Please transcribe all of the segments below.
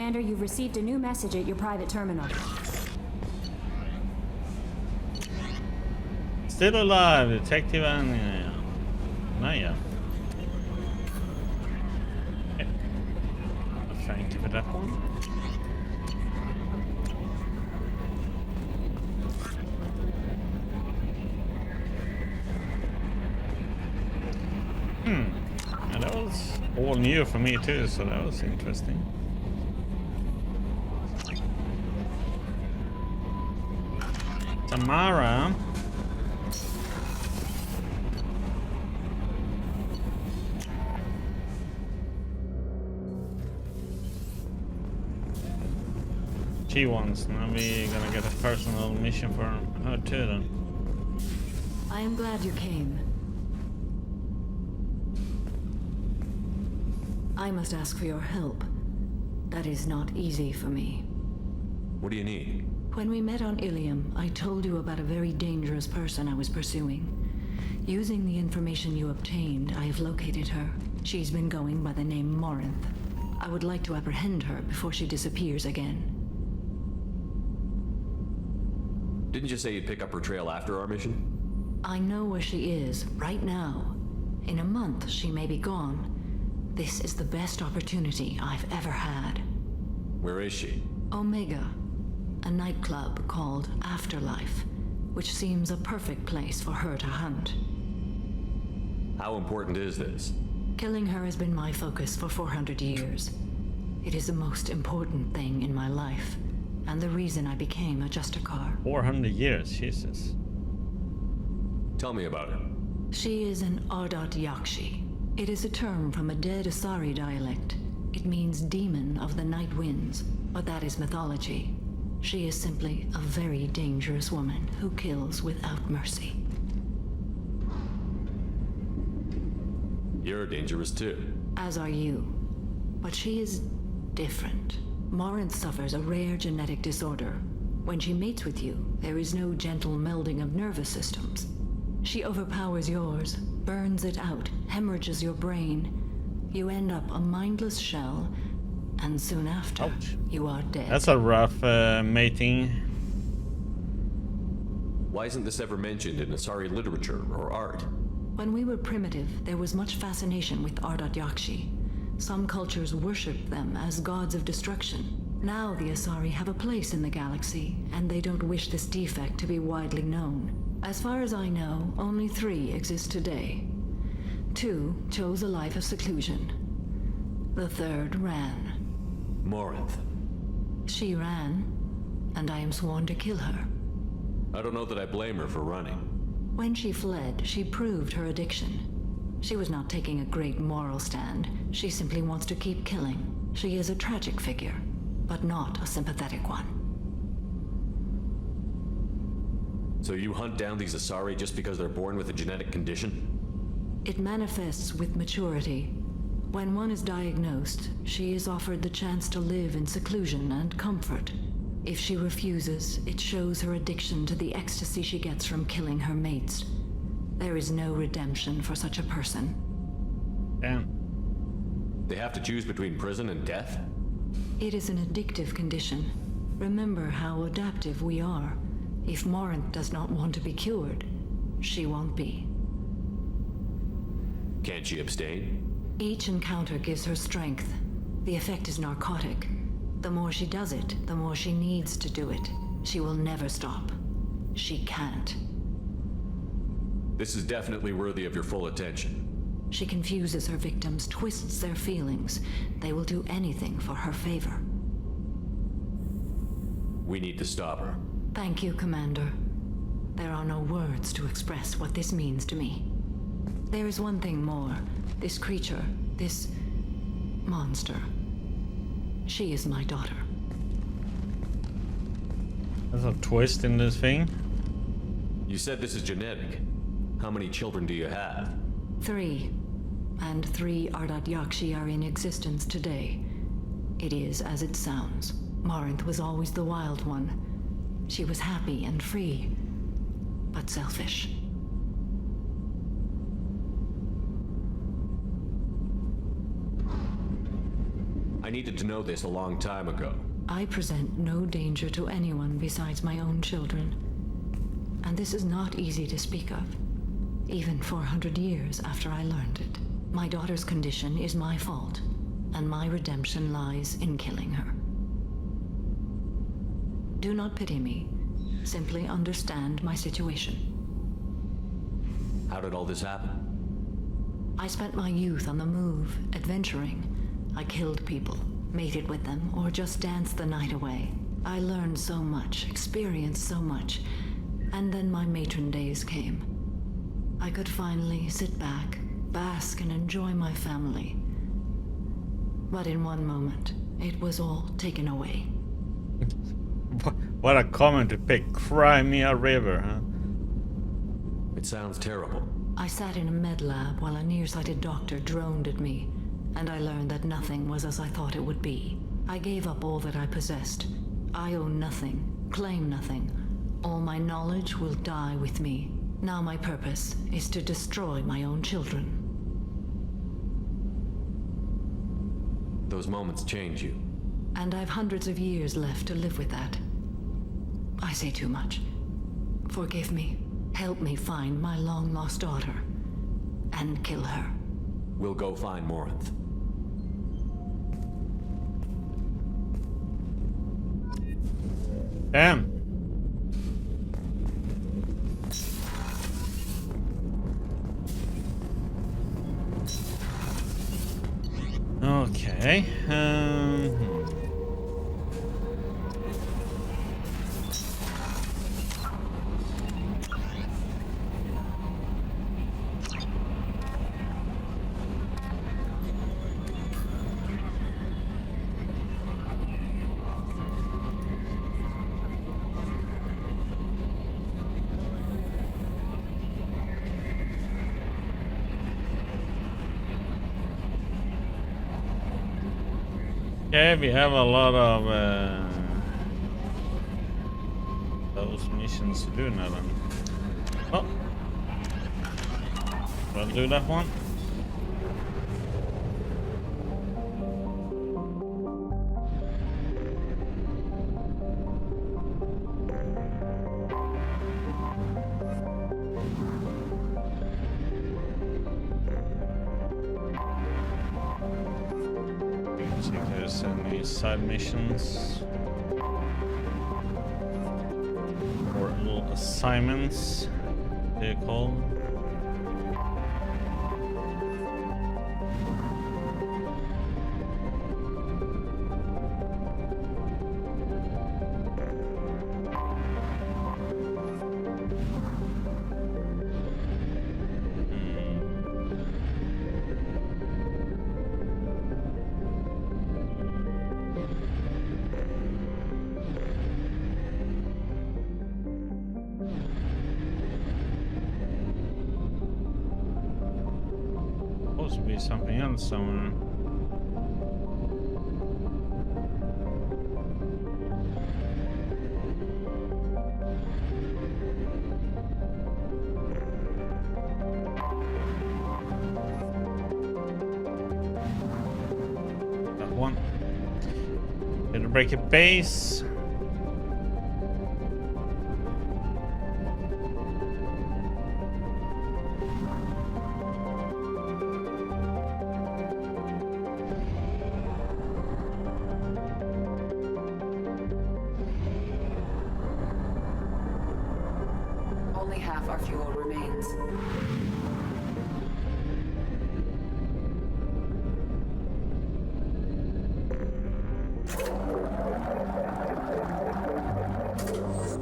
Commander, you've received a new message at your private terminal. Still alive, Detective and... Naja. Thank you for that one. And that was all new for me too, so that was interesting. Tamara. She wants. Now we're gonna get a personal mission for her too then. I am glad you came. I must ask for your help. That is not easy for me. What do you need? When we met on Illium, I told you about a very dangerous person I was pursuing. Using the information you obtained, I have located her. She's been going by the name Morinth. I would like to apprehend her before she disappears again. Didn't you say you'd pick up her trail after our mission? I know where she is, right now. In a month, she may be gone. This is the best opportunity I've ever had. Where is she? Omega, a nightclub called Afterlife, which seems a perfect place for her to hunt. How important is this? Killing her has been my focus for 400 years. It is the most important thing in my life, and the reason I became a Justicar. 400 years, Jesus. Tell me about her. She is an ardat-yakshi. It is a term from a dead Asari dialect. It means demon of the night winds, but that is mythology. She is simply a very dangerous woman who kills without mercy. You're dangerous too. As are you. But she is different. Morinth suffers a rare genetic disorder. When she mates with you, there is no gentle melding of nervous systems. She overpowers yours, burns it out, hemorrhages your brain. You end up a mindless shell, and soon after, Ouch. you are dead. That's a rough mating. Why isn't this ever mentioned in Asari literature or art? When we were primitive, there was much fascination with ardat-yakshi. Some cultures worshipped them as gods of destruction. Now the Asari have a place in the galaxy, and they don't wish this defect to be widely known. As far as I know, only 3 exist today. 2 chose a life of seclusion. The 3rd ran. Morinth. She ran, and I am sworn to kill her. I don't know that I blame her for running. When she fled, she proved her addiction. She was not taking a great moral stand. She simply wants to keep killing. She is a tragic figure, but not a sympathetic one. So you hunt down these Asari just because they're born with a genetic condition? It manifests with maturity. When one is diagnosed, she is offered the chance to live in seclusion and comfort. If she refuses, it shows her addiction to the ecstasy she gets from killing her mates. There is no redemption for such a person. Damn. They have to choose between prison and death? It is an addictive condition. Remember how adaptive we are. If Morinth does not want to be cured, she won't be. Can't she abstain? Each encounter gives her strength. The effect is narcotic. The more she does it, the more she needs to do it. She will never stop. She can't. This is definitely worthy of your full attention. She confuses her victims, twists their feelings. They will do anything for her favor. We need to stop her. Thank you, Commander. There are no words to express what this means to me. There is one thing more. This creature, this monster. She is my daughter. There's a twist in this thing. You said this is genetic. How many children do you have? 3. And 3 ardat-yakshi are in existence today. It is as it sounds. Morinth was always the wild one. She was happy and free, but selfish. I needed to know this a long time ago. I present no danger to anyone besides my own children. And this is not easy to speak of, even 400 years after I learned it. My daughter's condition is my fault, and my redemption lies in killing her. Do not pity me. Simply understand my situation. How did all this happen? I spent my youth on the move, adventuring. I killed people, mated with them, or just danced the night away. I learned so much, experienced so much, and then my matron days came. I could finally sit back, bask, and enjoy my family. But in one moment, it was all taken away. What a comment to pick. Crimea River, huh? It sounds terrible. I sat in a med lab while a nearsighted doctor droned at me, and I learned that nothing was as I thought it would be. I gave up all that I possessed. I own nothing, claim nothing. All my knowledge will die with me. Now my purpose is to destroy my own children. Those moments change you. And I've hundreds of years left to live with that. I say too much. Forgive me. Help me find my long-lost daughter. And kill her. We'll go find Morinth. Damn. Okay. Okay, we have a lot of those missions to do now then. Oh, we'll do that one. See if there's any side missions or little assignments, they call them. Supposed to be something else somewhere. That one. It'll break a base. Only half our fuel remains.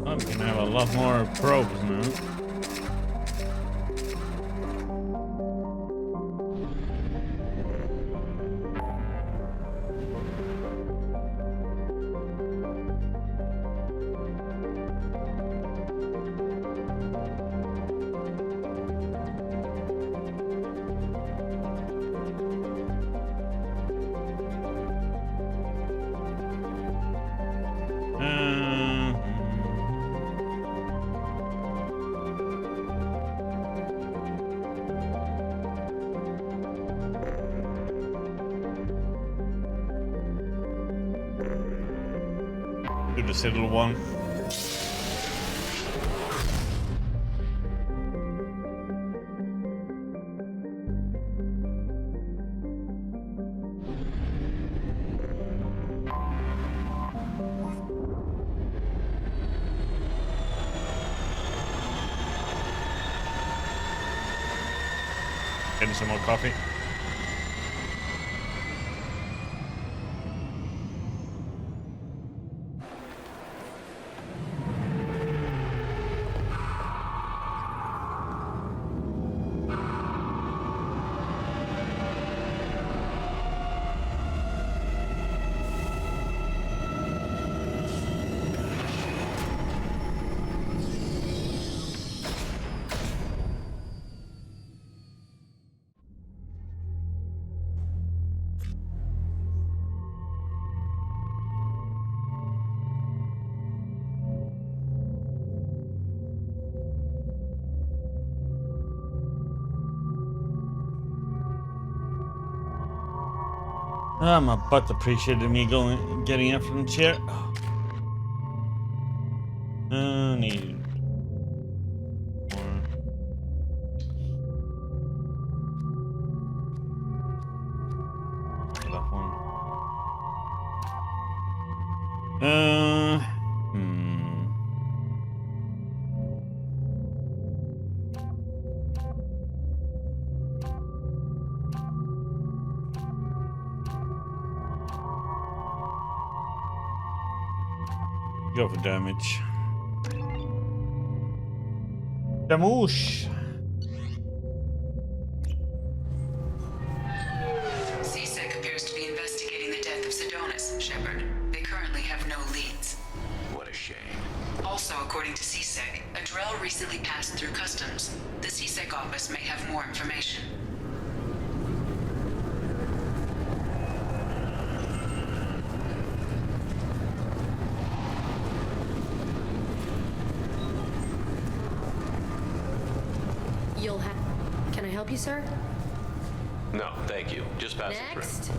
Oh, we can have a lot more probes now. to the civil one. Getting some more coffee. Ah, my butt appreciated me getting up from the chair. Need more. That one. Go for damage. Damoosh! CSEC appears to be investigating the death of Sidonis, Shepard. They currently have no leads. What a shame. Also, according to CSEC, a drill recently passed through customs. The CSEC office may have more information. Can I help you, sir? No, thank you. Just pass it Next. through.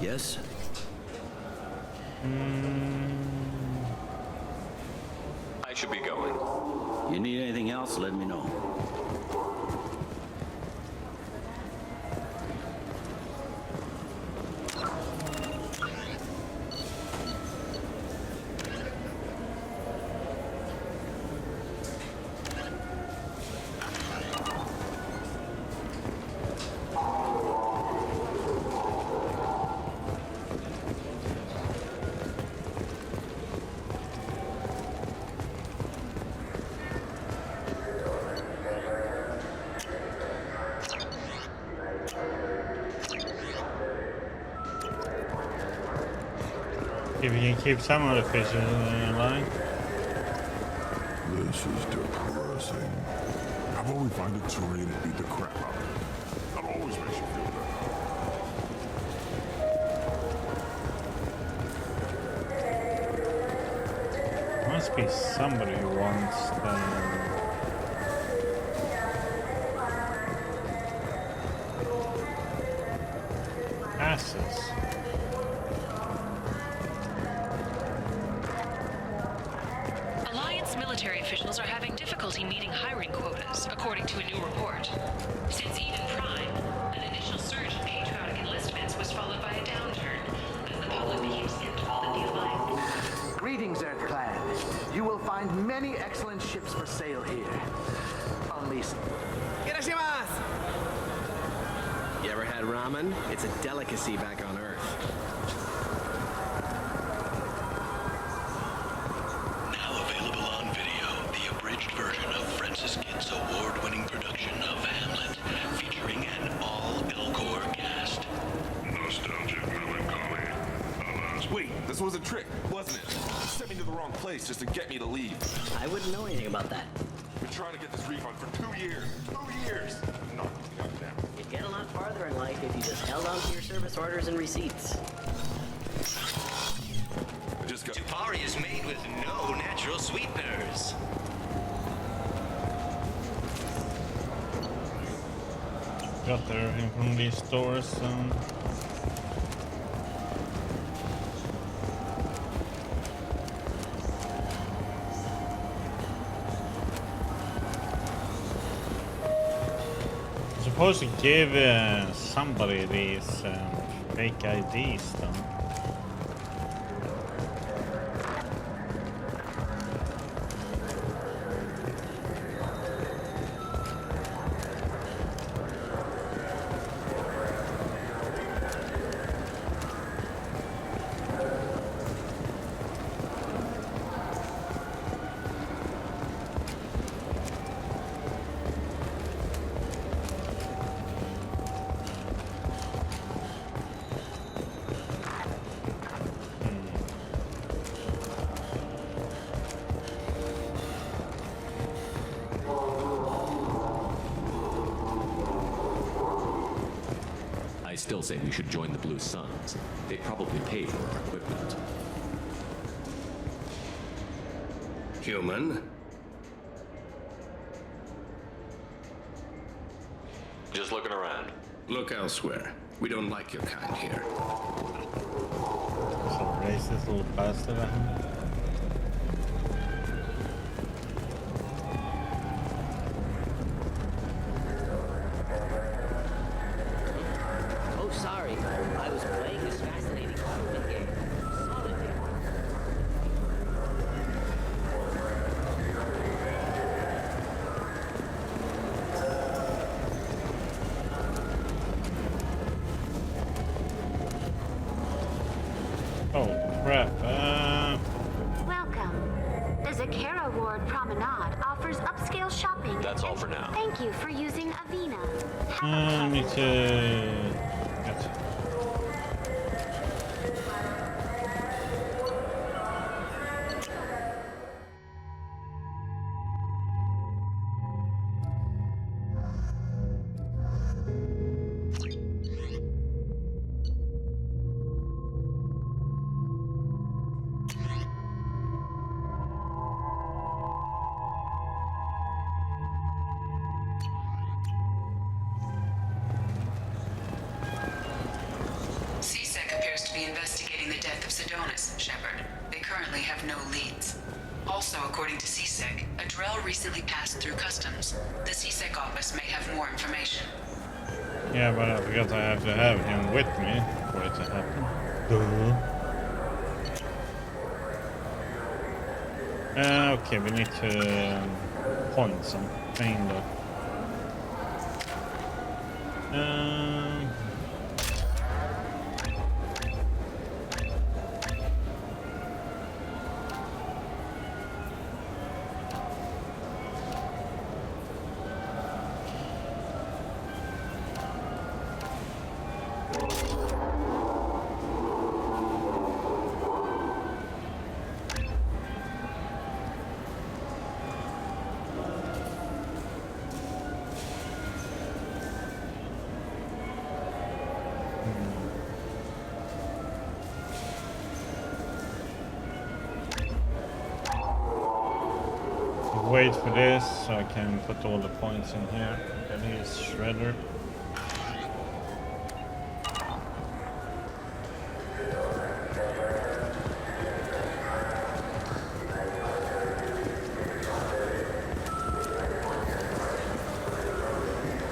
Yes? I should be going. You need anything else, let me know. If you can keep some of the fishes in line. This is depressing. I've only found a terrain that beat the crap out of it. That always makes you feel better. Must be somebody who wants them. Asses. Alliance military officials are having difficulty meeting hiring quotas, according to a new report. Since Eden Prime, an initial surge in patriotic enlistments was followed by a downturn, as the public became skeptical that the Alliance... Greetings, Earth-Clan. You will find many excellent ships for sale here. Only... You ever had ramen? It's a delicacy back on Earth. Now available on video, the abridged version of Francis Kidd's award-winning production of Hamlet, featuring an all-Elcor cast. Nostalgic melancholy. Alas. Wait, this was a trick, wasn't it? You sent me to the wrong place just to get me to leave. I wouldn't know anything about that. Been trying to get this refund for 2 years. 2 years! No, goddamn. You'd get a lot farther in life if you just held on to your service orders and receipts. I just got... Tupari is made with no natural sweeteners. got everything from these stores. I'm supposed to give somebody these fake IDs though. I still say we should join the Blue Suns. They probably pay for our equipment. Human? Just looking around. Look elsewhere. We don't like your kind here. Some racist little bastard. Oh, sorry. I was playing this fascinating government game. Solitaire. Oh crap. Welcome. The Zakara Ward Promenade offers upscale shopping. That's all for now. Thank you for using Avena. I need to... Gotcha. CSEC appears to be investigating the death of Sedonis, Shepard. They currently have no leads. Also, according to CSEC, a Drell recently passed through customs. The CSEC office may have more information. Yeah, but I forgot I have to have him with me for it to happen. Okay, we need to point something though. Wait for this so I can put all the points in here. Get his shredder.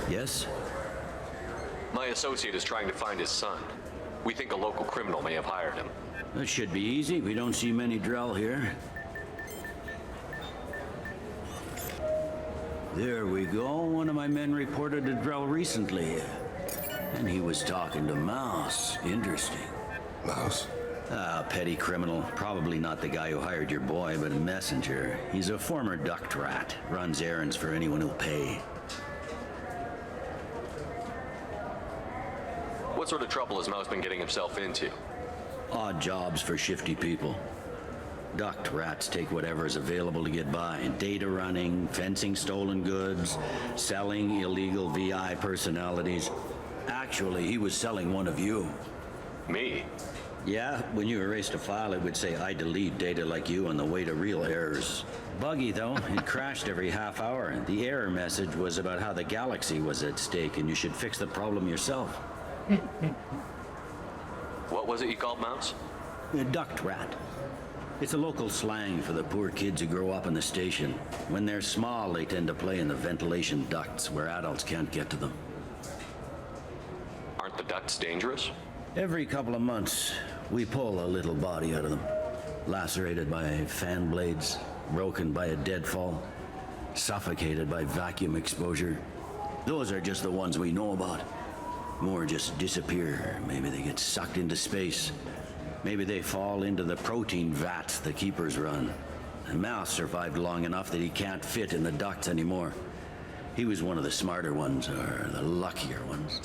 Yes? My associate is trying to find his son. We think a local criminal may have hired him. That should be easy. We don't see many Drell here. There we go. One of my men reported a Drell recently. And he was talking to Mouse. Interesting. Mouse? Ah, petty criminal. Probably not the guy who hired your boy, but a messenger. He's a former duct rat. Runs errands for anyone who'll pay. What sort of trouble has Mouse been getting himself into? Odd jobs for shifty people. Duct rats take whatever's available to get by. Data running, fencing stolen goods, selling illegal VI personalities. Actually, he was selling one of you. Me? Yeah, when you erased a file, it would say, I delete data like you on the way to real errors. Buggy, though. It crashed every half hour. The error message was about how the galaxy was at stake, and you should fix the problem yourself. What was it you called Mouse? A duct rat. It's a local slang for the poor kids who grow up in the station. When they're small, they tend to play in the ventilation ducts where adults can't get to them. Aren't the ducts dangerous? Every couple of months, we pull a little body out of them. Lacerated by fan blades, broken by a deadfall, suffocated by vacuum exposure. Those are just the ones we know about. More just disappear. Maybe they get sucked into space. Maybe they fall into the protein vats the keepers run. The mouse survived long enough that he can't fit in the ducts anymore. He was one of the smarter ones, or the luckier ones.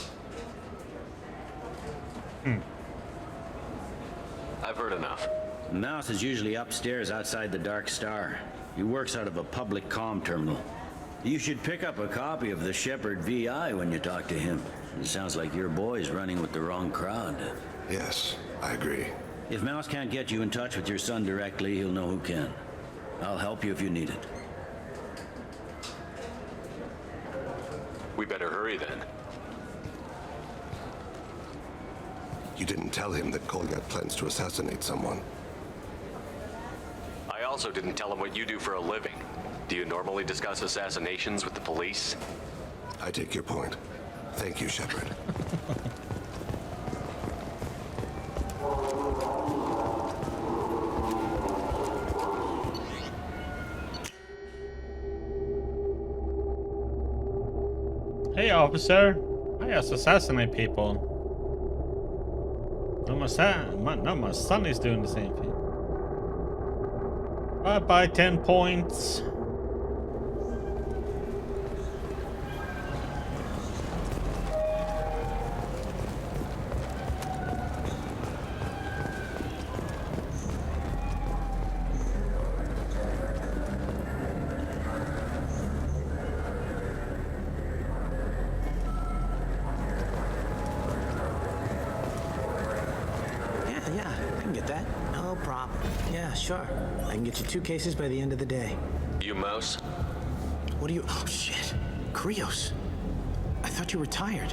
I've heard enough. Mouse is usually upstairs outside the Dark Star. He works out of a public comm terminal. You should pick up a copy of the Shepard VI when you talk to him. It sounds like your boy's running with the wrong crowd. Yes, I agree. If Mouse can't get you in touch with your son directly, he'll know who can. I'll help you if you need it. We better hurry then. You didn't tell him that Kolyat plans to assassinate someone. I also didn't tell him what you do for a living. Do you normally discuss assassinations with the police? I take your point. Thank you, Shepard. Hey, officer. I just assassinate people. No, my son is doing the same thing. Bye-bye, 10 points. Sure. I can get you 2 cases by the end of the day. You Mouse? What do you... Oh, shit. Krios. I thought you retired.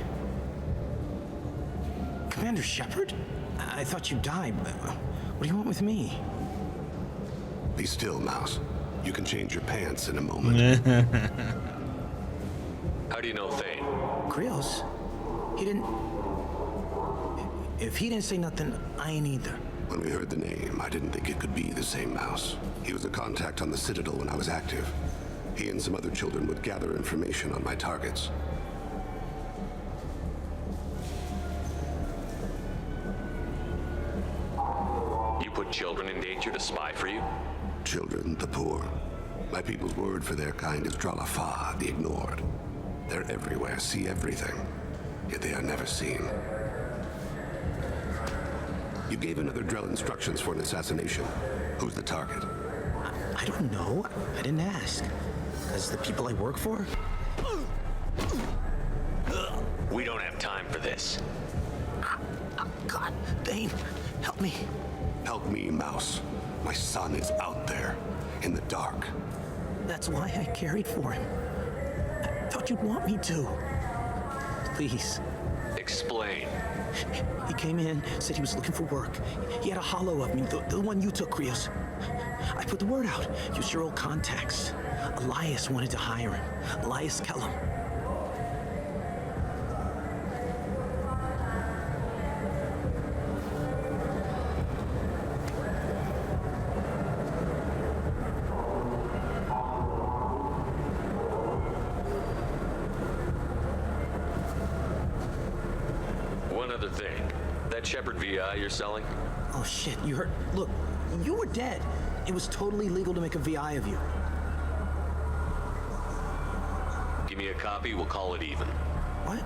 Commander Shepard? I thought you died. What do you want with me? Be still, Mouse. You can change your pants in a moment. How do you know Thane? Krios? He didn't... If he didn't say nothing, I ain't either. When we heard the name, I didn't think it could be the same Mouse. He was a contact on the Citadel when I was active. He and some other children would gather information on my targets. You put children in danger to spy for you? Children, the poor. My people's word for their kind is Dralafa, the ignored. They're everywhere, see everything, yet they are never seen. You gave another Drell instructions for an assassination. Who's the target? I don't know. I didn't ask. Because the people I work for? We don't have time for this. God, Thane, help me. Help me, Mouse. My son is out there, in the dark. That's why I carried for him. I thought you'd want me to. Please. Explain. He came in, said he was looking for work. He had a hollow of me, the one you took, Krios. I put the word out. Used your old contacts. Elias wanted to hire him. Elias Kellum. Another thing. That Shepard VI you're selling? Oh shit, you heard? Look, you were dead. It was totally legal to make a VI of you. Give me a copy, we'll call it even. What?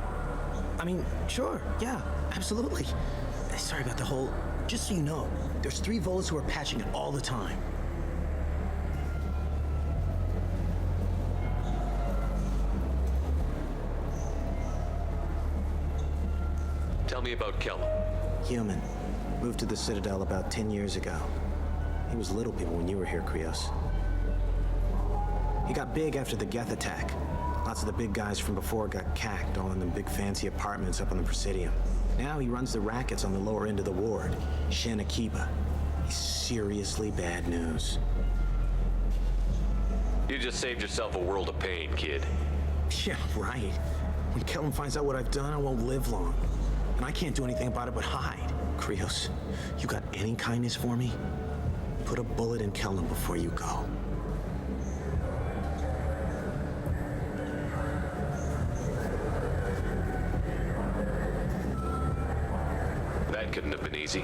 I mean, sure, yeah, absolutely. Sorry about the whole... Just so you know, there's 3 Volas who are patching it all the time. Tell me about Kellum. Human. Moved to the Citadel about 10 years ago. He was little people when you were here, Krios. He got big after the Geth attack. Lots of the big guys from before got cacked, all in them big fancy apartments up on the Presidium. Now he runs the rackets on the lower end of the ward, Shin Akiba. He's seriously bad news. You just saved yourself a world of pain, kid. Yeah, right. When Kellum finds out what I've done, I won't live long. And I can't do anything about it but hide. Krios, you got any kindness for me? Put a bullet in Kellum before you go. That couldn't have been easy.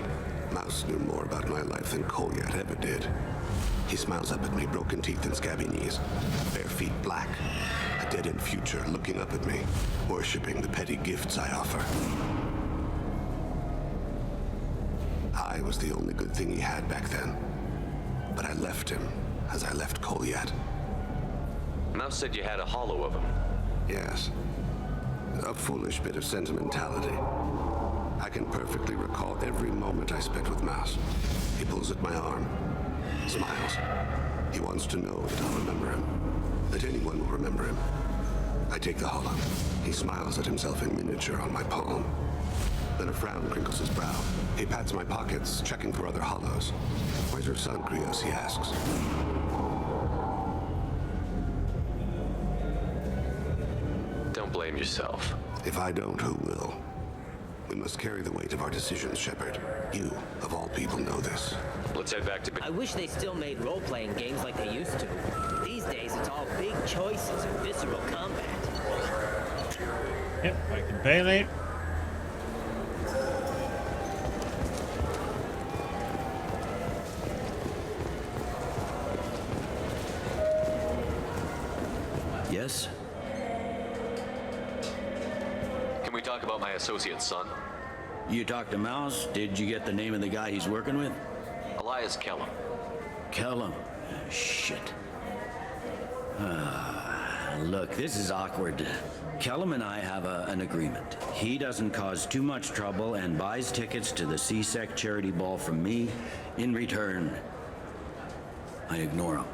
Mouse knew more about my life than Kolyat ever did. He smiles up at me, broken teeth and scabby knees, bare feet black, a dead-end future looking up at me, worshipping the petty gifts I offer. I was the only good thing he had back then, but I left him as I left Kolyat. Mouse said you had a hollow of him. Yes, a foolish bit of sentimentality. I can perfectly recall every moment I spent with Mouse. He pulls at my arm, smiles. He wants to know that I'll remember him, that anyone will remember him. I take the hollow. He smiles at himself in miniature on my palm. Then a frown crinkles his brow. He pats my pockets, checking for other hollows. Where's your son, Krios? He asks. Don't blame yourself. If I don't, who will? We must carry the weight of our decisions, Shepard. You, of all people, know this. Let's head back to... I wish they still made role-playing games like they used to. These days, it's all big choices and visceral combat. Yep, back to Bailey. Yes? Can we talk about my associate's son? You talked to Mouse? Did you get the name of the guy he's working with? Elias Kellum. Kellum? Shit. Look, this is awkward. Kellum and I have an agreement. He doesn't cause too much trouble and buys tickets to the CSEC charity ball from me. In return, I ignore him.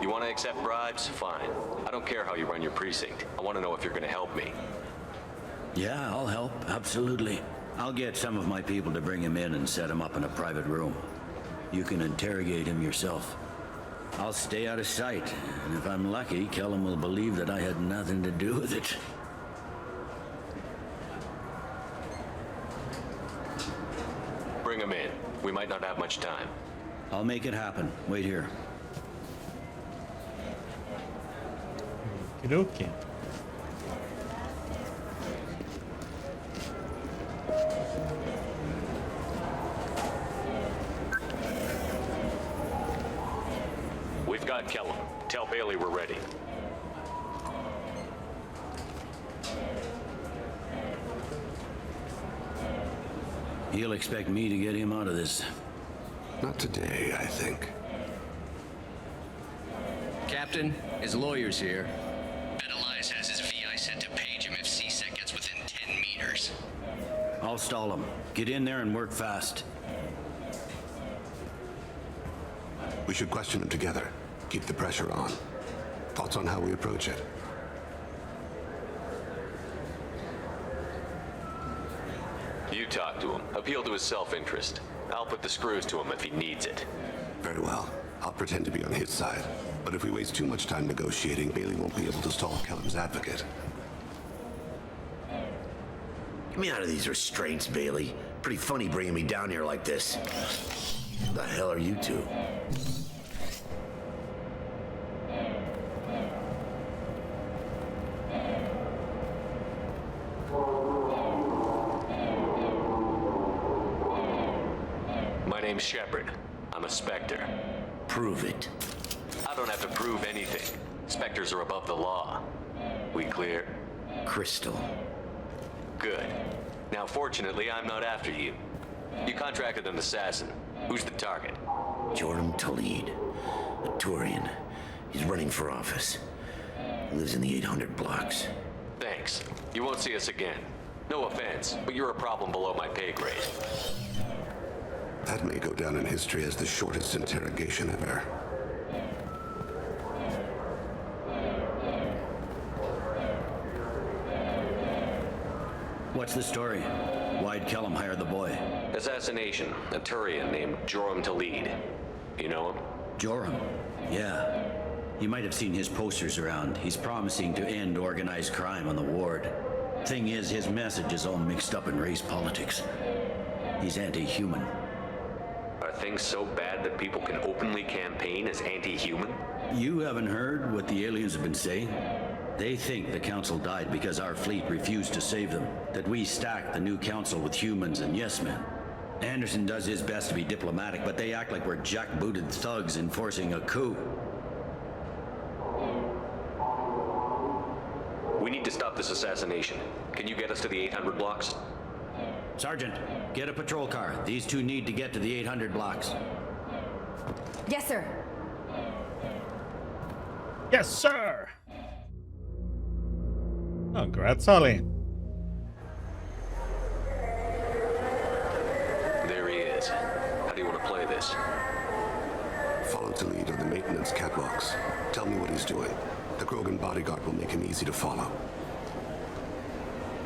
You want to accept bribes? Fine. I don't care how you run your precinct. I want to know if you're going to help me. Yeah, I'll help. Absolutely. I'll get some of my people to bring him in and set him up in a private room. You can interrogate him yourself. I'll stay out of sight, and if I'm lucky, Kellum will believe that I had nothing to do with it. Bring him in. We might not have much time. I'll make it happen. Wait here. Okey-dokey. We've got Kellum. Tell Bailey we're ready. He'll expect me to get him out of this. Not today, I think. Captain, his lawyer's here. Bet Elias has his VI set to page him if CSEC gets within 10 meters. I'll stall him. Get in there and work fast. We should question him together. Keep the pressure on. Thoughts on how we approach it? You talk to him. Appeal to his self-interest. I'll put the screws to him if he needs it. Very well. I'll pretend to be on his side. But if we waste too much time negotiating, Bailey won't be able to stall Kellum's advocate. Get me out of these restraints, Bailey. Pretty funny bringing me down here like this. The hell are you two? My name's Shepard. I'm a Spectre. Prove it. I don't have to prove anything. Spectres are above the law. We clear? Crystal. Good. Now, fortunately, I'm not after you. You contracted an assassin. Who's the target? Jordan Talid. A Turian. He's running for office. Lives in the 800 blocks. Thanks. You won't see us again. No offense, but you're a problem below my pay grade. That may go down in history as the shortest interrogation ever. What's the story? Why'd Kellum hire the boy? Assassination. A Turian named Joram to lead. You know him? Joram? Yeah. You might have seen his posters around. He's promising to end organized crime on the ward. Thing is, his message is all mixed up in race politics. He's anti-human. Are things so bad that people can openly campaign as anti-human? You haven't heard what the aliens have been saying? They think the council died because our fleet refused to save them. That we stacked the new council with humans and yes-men. Anderson does his best to be diplomatic, but they act like we're jackbooted thugs enforcing a coup. We need to stop this assassination. Can you get us to the 800 blocks? Sergeant, get a patrol car. These two need to get to the 800 blocks. Yes, sir. Yes, sir. Oh, grazie. There he is. How do you want to play this? Follow to lead on the maintenance catwalks. Tell me what he's doing. The Grogan bodyguard will make him easy to follow.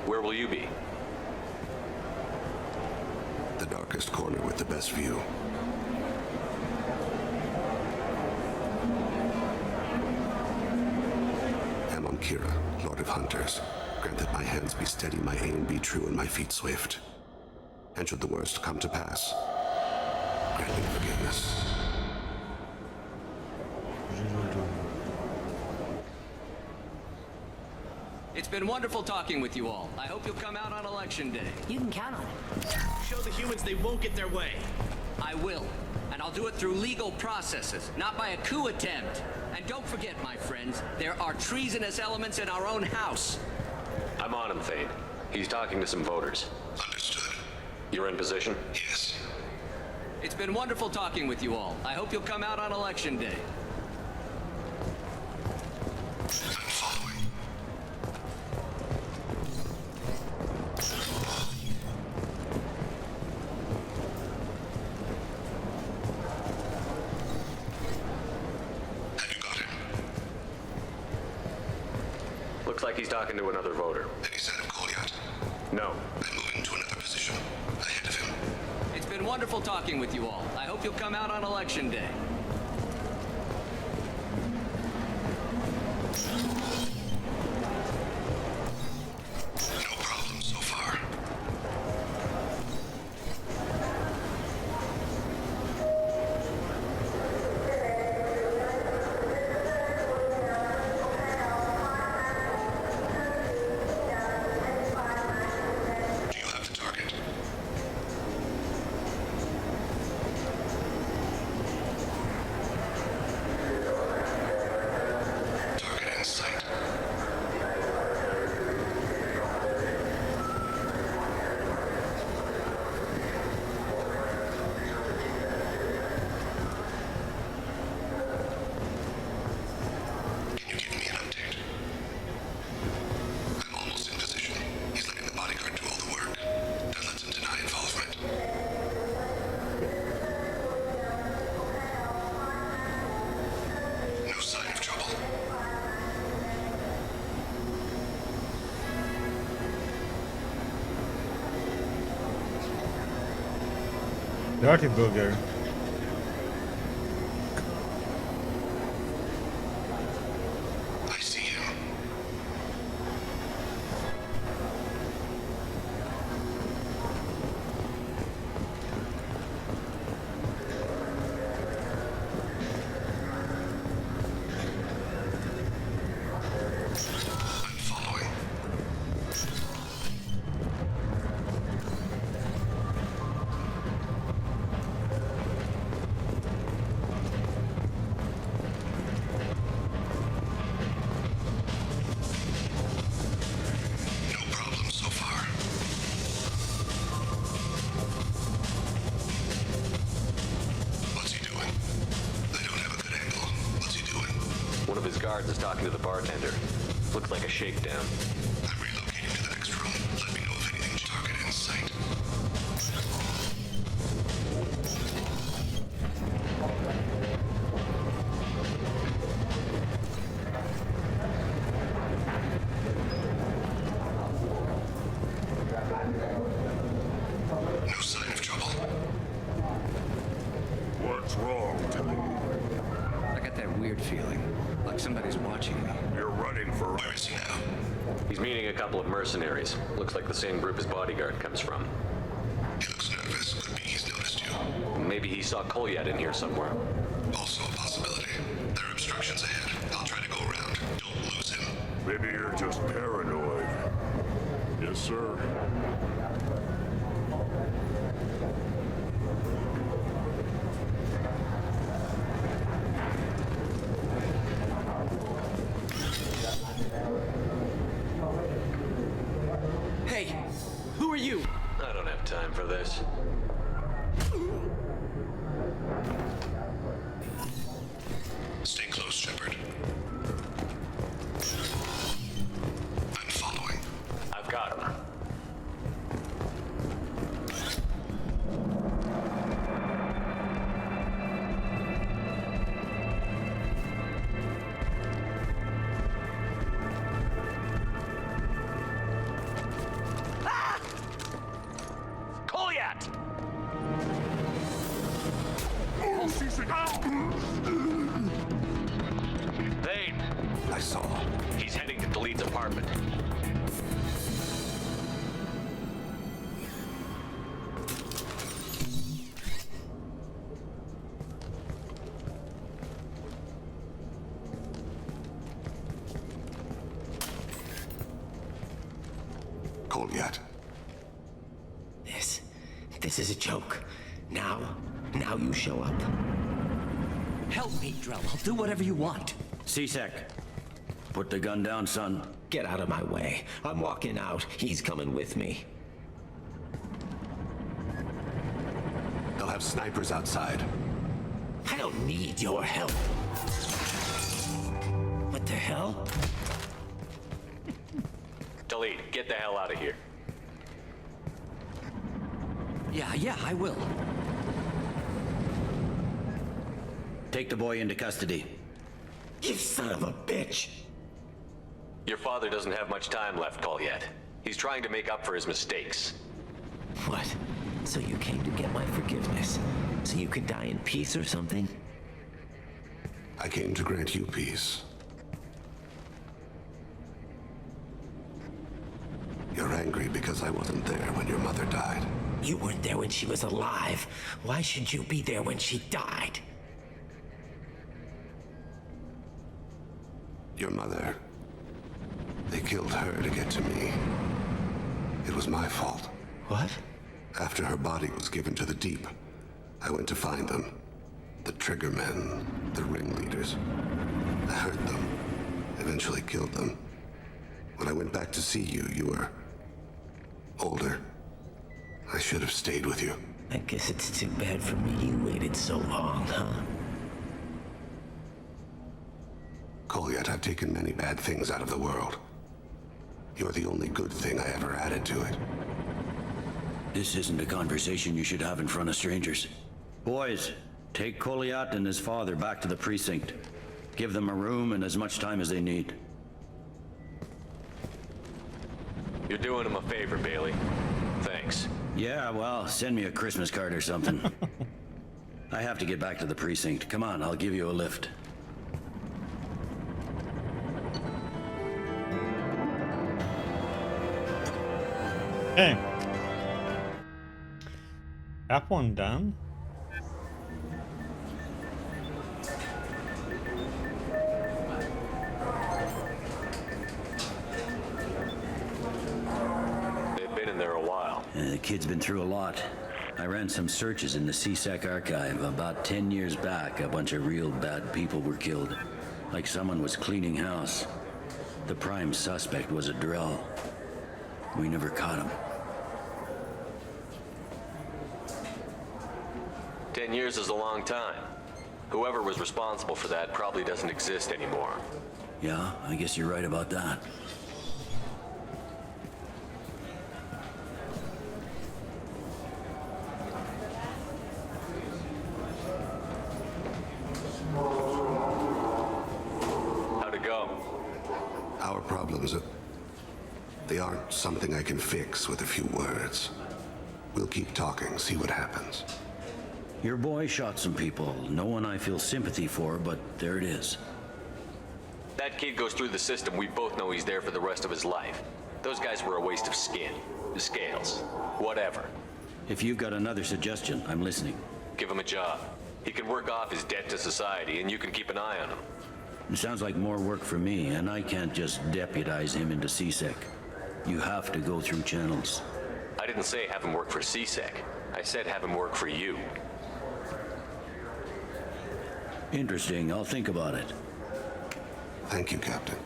Where will you be? The darkest corner with the best view. Amon Kira, Lord of Hunters. Grant that my hands be steady, my aim be true, and my feet swift. And should the worst come to pass, grant me forgiveness. It's been wonderful talking with you all. I hope you'll come out on election day. You can count on it. Show the humans they won't get their way. I will. And I'll do it through legal processes, not by a coup attempt. And don't forget, my friends, there are treasonous elements in our own house. I'm on him, Thane. He's talking to some voters. Understood. You're in position? Yes. It's been wonderful talking with you all. I hope you'll come out on election day. Looks like he's talking to another voter. Any sign of Goliath? No. I'm moving to another position. Ahead of him. It's been wonderful talking with you all. I hope you'll come out on election day. No problem so far. Do you have the target? Target in sight. Can you give me an update? I'm almost in position. He's letting the bodyguard do all the work. That lets him deny involvement. No sign of trouble. Dirty booger. I see him. I'm following. No problem so far. What's he doing? I don't have a good angle. What's he doing? One of his guards is talking to the bartender. Looks like a shakedown. I'm relocating to the next room. Let me know if What's wrong, Talib? I got that weird feeling, like somebody's watching me. You're running for... Where is he now? He's meeting a couple of mercenaries. Looks like the same group his bodyguard comes from. He looks nervous. Could be he's noticed you. Maybe he saw Kolyat in here somewhere. Also a possibility. There are obstructions ahead. I'll try to go around. Don't lose him. Maybe you're just paranoid. Yes, sir. Hey, who are you? I don't have time for this. Stay close, Shepard. I'm following. I've got him. Kolyat! Thane! I saw. He's heading to Khalid's apartment. Kolyat. This is a joke. Now you show up. Help me, Drell. I'll do whatever you want. C-Sec, put the gun down, son. Get out of my way. I'm walking out. He's coming with me. They'll have snipers outside. I don't need your help. What the hell? Khalid, get the hell out of here. Yeah, I will. Take the boy into custody. You son of a bitch! Your father doesn't have much time left, Kolyat. He's trying to make up for his mistakes. What? So you came to get my forgiveness? So you could die in peace or something? I came to grant you peace. You're angry because I wasn't there when your mother died. You weren't there when she was alive. Why should you be there when she died? Your mother. They killed her to get to me. It was my fault. What? After her body was given to the Deep, I went to find them. The Triggermen, the ringleaders. I hurt them, eventually killed them. When I went back to see you, you were older. I should have stayed with you. I guess it's too bad for me you waited so long, huh? Kolyat, I've taken many bad things out of the world. You're the only good thing I ever added to it. This isn't a conversation you should have in front of strangers. Boys, take Kolyat and his father back to the precinct. Give them a room and as much time as they need. You're doing him a favor, Bailey. Thanks. Yeah, well, send me a Christmas card or something. I have to get back to the precinct. Come on, I'll give you a lift. Okay. That one done. They've been in there a while. The kid's been through a lot. I ran some searches in the C-Sec archive. About 10 years back, a bunch of real bad people were killed. Like someone was cleaning house. The prime suspect was a Drell. We never caught him. 10 years is a long time. Whoever was responsible for that probably doesn't exist anymore. Yeah, I guess you're right about that. How'd it go? Our problems they aren't something I can fix with a few words. We'll keep talking, see what happens. Your boy shot some people. No one I feel sympathy for, but there it is. That kid goes through the system. We both know he's there for the rest of his life. Those guys were a waste of skin. Scales. Whatever. If you've got another suggestion, I'm listening. Give him a job. He can work off his debt to society, and you can keep an eye on him. It sounds like more work for me, and I can't just deputize him into CSEC. You have to go through channels. I didn't say have him work for CSEC. I said have him work for you. Interesting. I'll think about it. Thank you, Captain.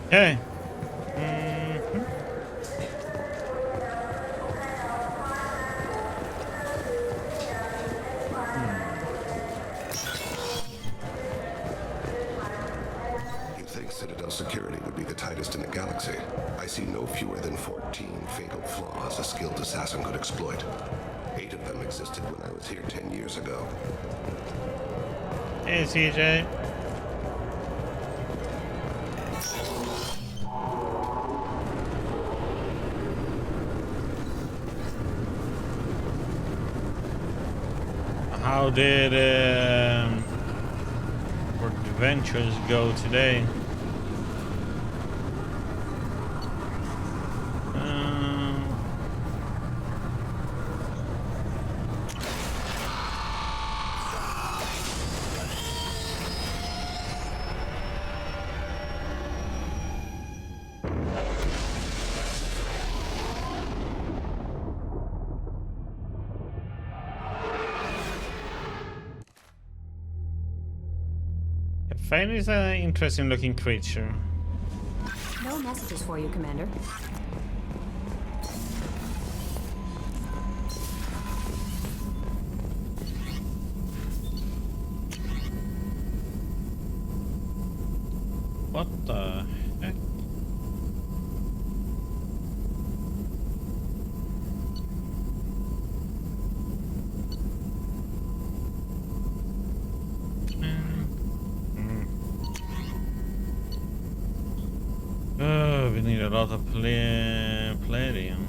Okay. You'd think Citadel security would be the tightest in the galaxy. I see no fewer than 14 fatal flaws a skilled assassin could exploit. 8 of them existed when I was here 10 years ago. Hey, CJ. How did work adventures go today? Fane is an interesting looking creature. No messages for you, Commander. What the heck? Oh, we need a lot of palladium.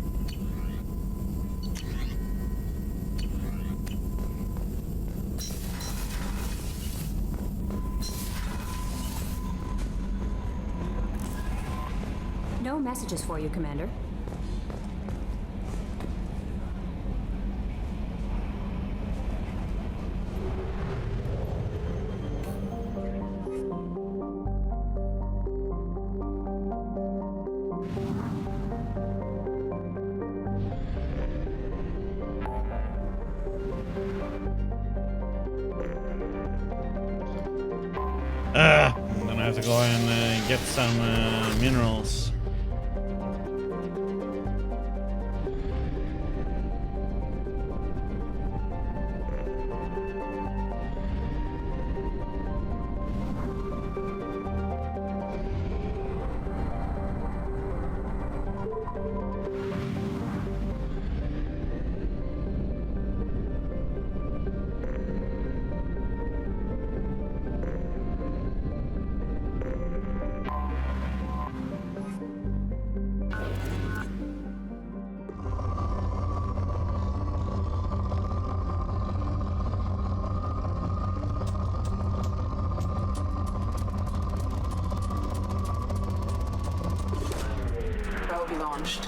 No messages for you, Commander. I'm gonna have to go and get some minerals. Probe launched.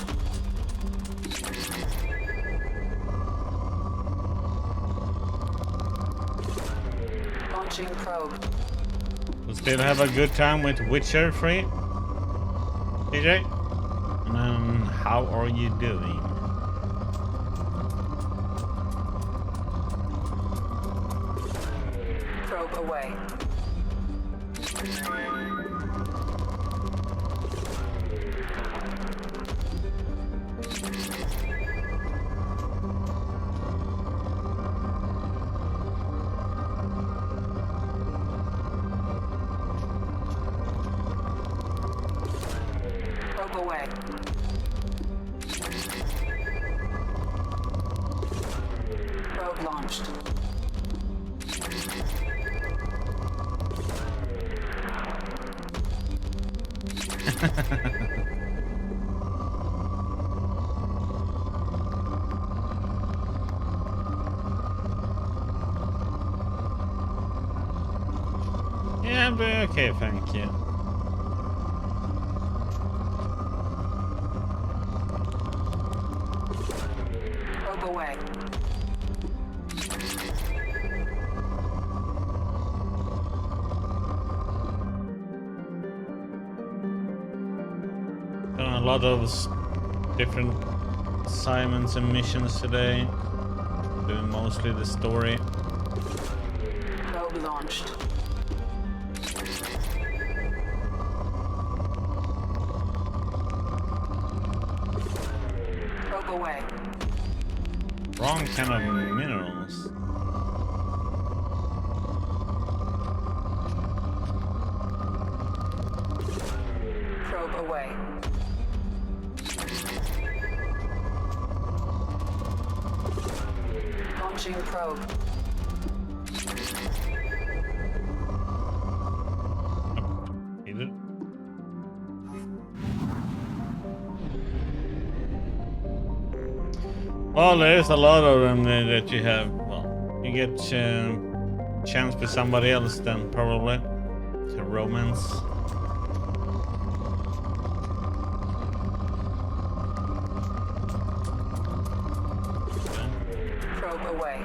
Launching probe. We still have a good time with Witcher 3, CJ? How are you doing? Probe away. Probe away. Probe launched. I'm doing okay, thank you. Probe away. Done a lot of different assignments and missions today. Doing mostly the story. Probe launched. Probe away. Wrong kind of minerals. Probe away. Launching probe. Is it? Well, there's a lot of them that you have. Well, you get chance with somebody else then probably to romance. Probe away.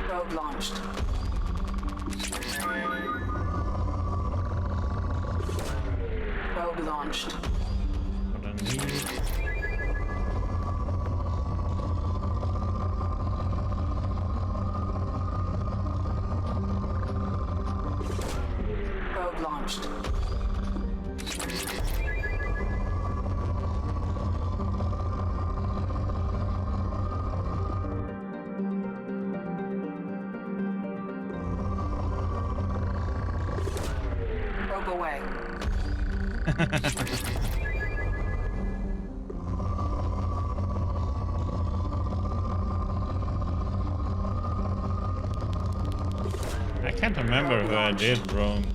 Probe launched. Probe launched. What I need. Probe launched. Probe away. I can't remember who I did wrong.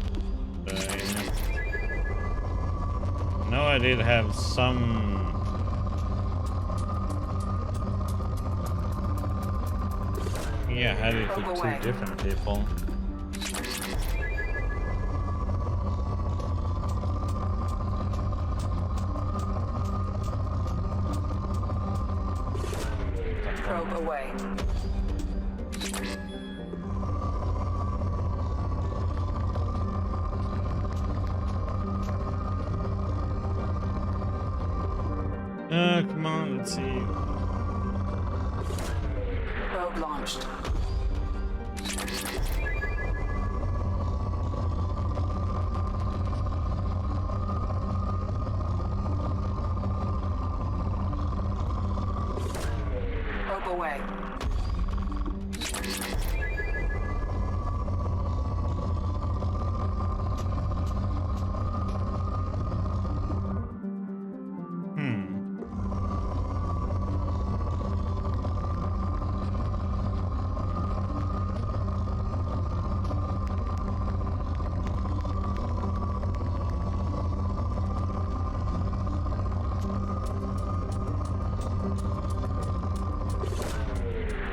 No, I did have some. Yeah, I had it with two different people. Probe away. Come on, let's see. Probe launched. Probe away.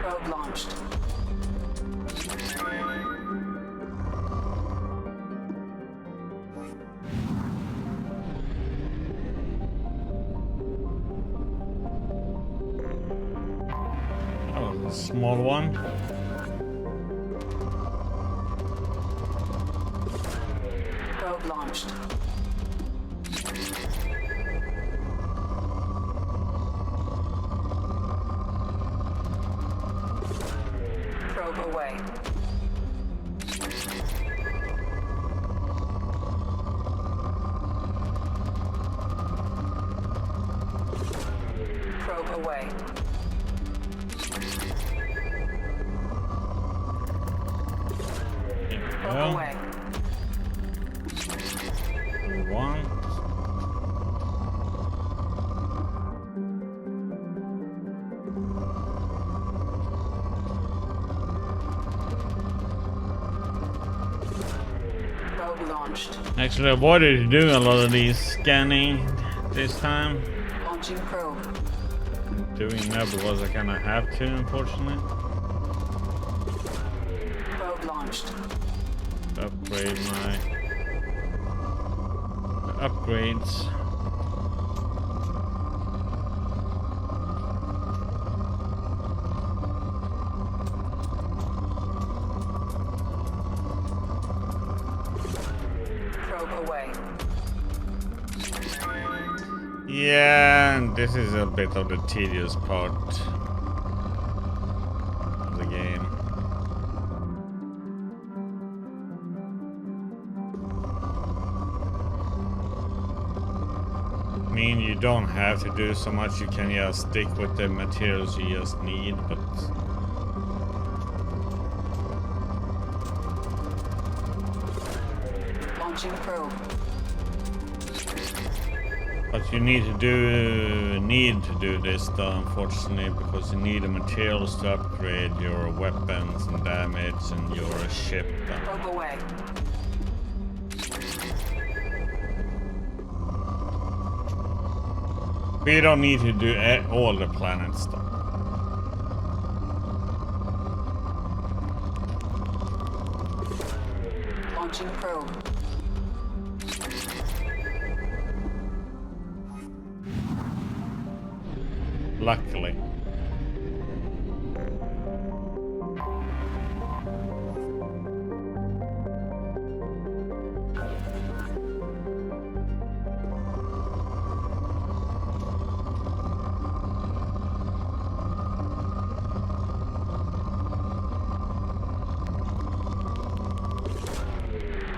Probe launched. Oh, a small one. Probe launched. Probe away. Probe away. Probe away. One. Probe launched. Actually avoided doing a lot of these scanning this time. Launching probe. I'm doing that because I kinda have to, unfortunately. Probe launched. Upgrade my upgrades. Yeah, and this is a bit of the tedious part of the game. I mean, you don't have to do so much, you can just stick with the materials you just need, but Launching probe. But you need to do this though, unfortunately, because you need the materials to upgrade your weapons and damage and your ship. Probe away. But you don't need to do all the planets though. Launching probe. Luckily.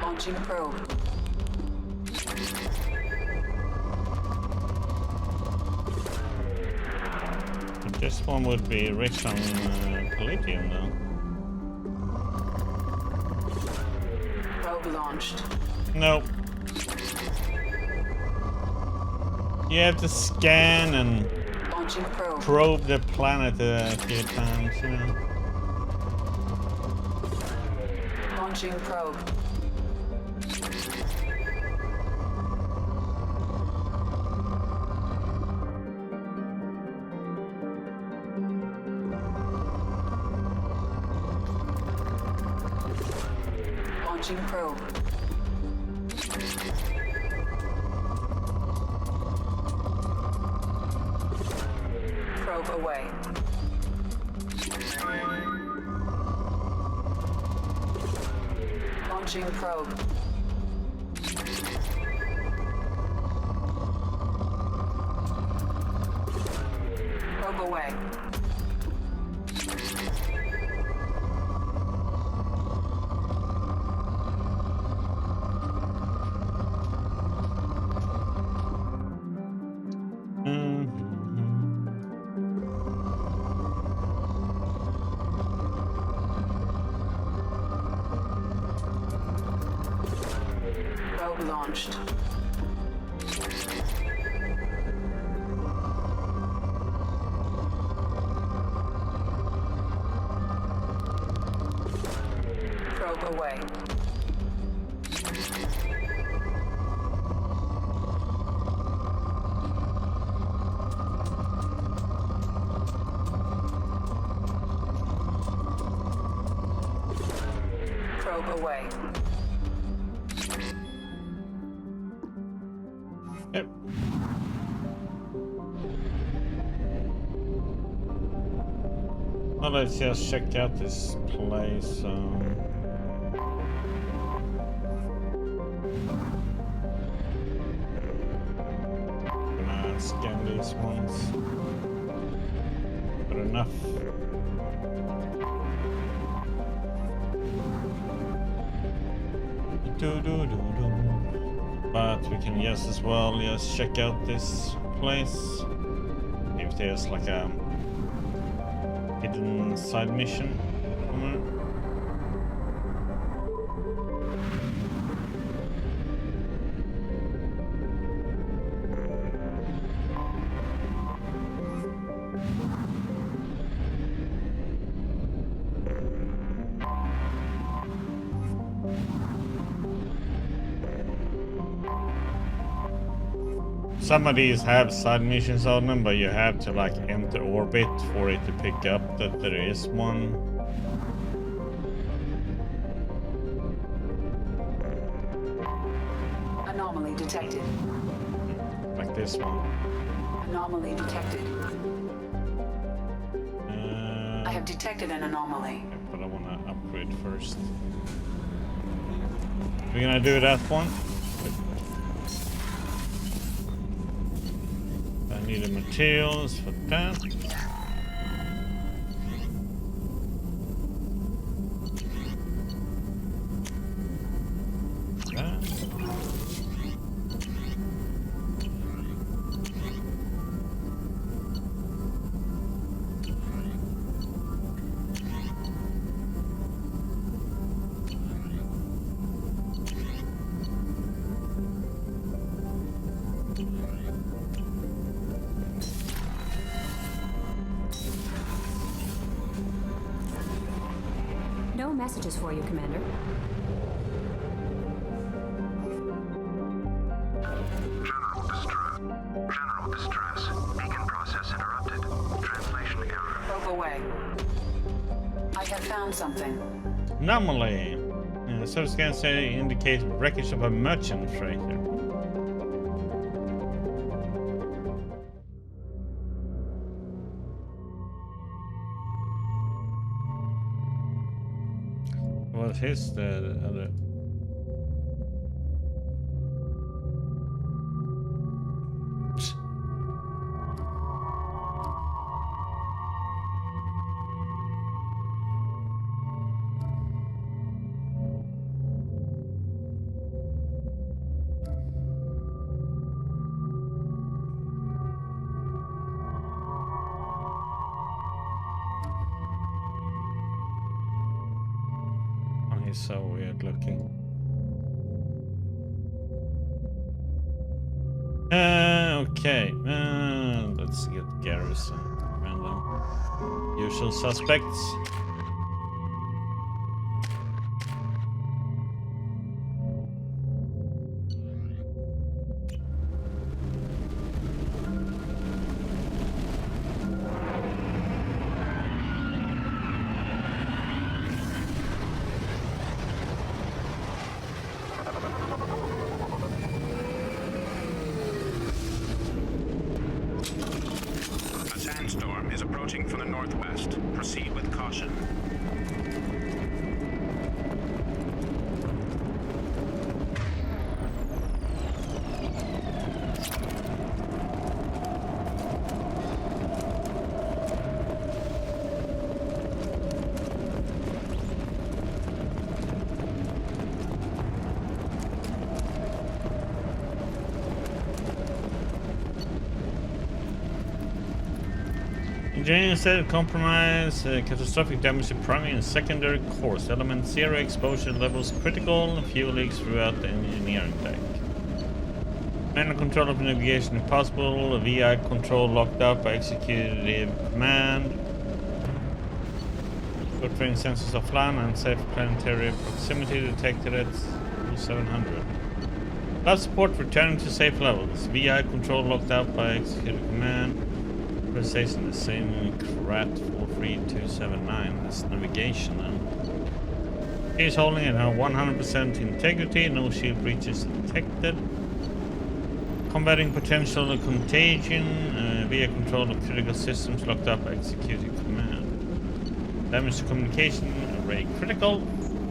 Launching probe. This one would be rich on palladium though. Probe launched. Nope. You have to scan and Launching probe. probe the planet a few times, you know. Launching probe. Launching probe. Probe away. Launching probe. Probe away. Probe launched. Probe away. Probe away. Yep. Well, let's just check out this place. Gonna scan these ones. Good enough. But we can just as well just check out this place. If there's like a hidden side mission somewhere. Some of these have side missions on them, but you have to like enter orbit for it to pick up that there is one. Anomaly detected. Like this one. Anomaly detected. I have detected an anomaly. But I want to upgrade first. We're gonna do that one. I need the materials for that. No messages for you, Commander. General distress. Beacon process interrupted. Translation error. Probe away. I have found something. Anomaly. The service scan say indicates wreckage of a merchant freighter. What is the other? He's so weird looking. Okay. Let's get Garrison. Random. Usual suspects. Sandstorm is approaching from the northwest. Proceed with caution. Engineering said compromise, catastrophic damage to primary and secondary cores. Element 0 exposure levels critical, fuel leaks throughout the engineering deck. Manual control of navigation impossible, VI control locked up by executive command. Short-range sensors offline, unsafe planetary proximity detected at 700. Life support returning to safe levels. VI control locked up by executive command. Station the same CRAT 43279 as navigation now. He's holding at 100% integrity, no shield breaches detected. Combating potential contagion via control of critical systems locked up by executive command. Damage to communication array critical,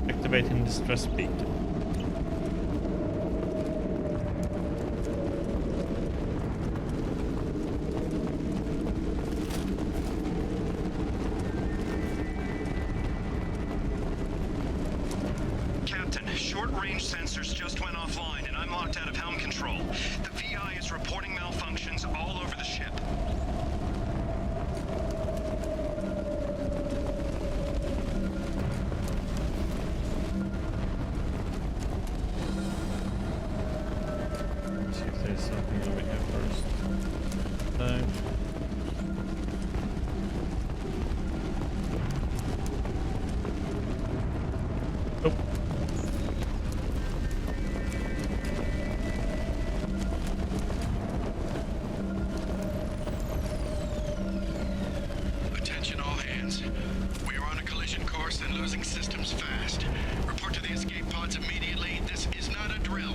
activating distress beacon. Short-range sensors just went offline, and I'm locked out of helm control. The VI is reporting malfunctions all over the ship. Let's see if there's something over here first. No. Nope. collision course and losing systems fast. Report to the escape pods immediately. This is not a drill.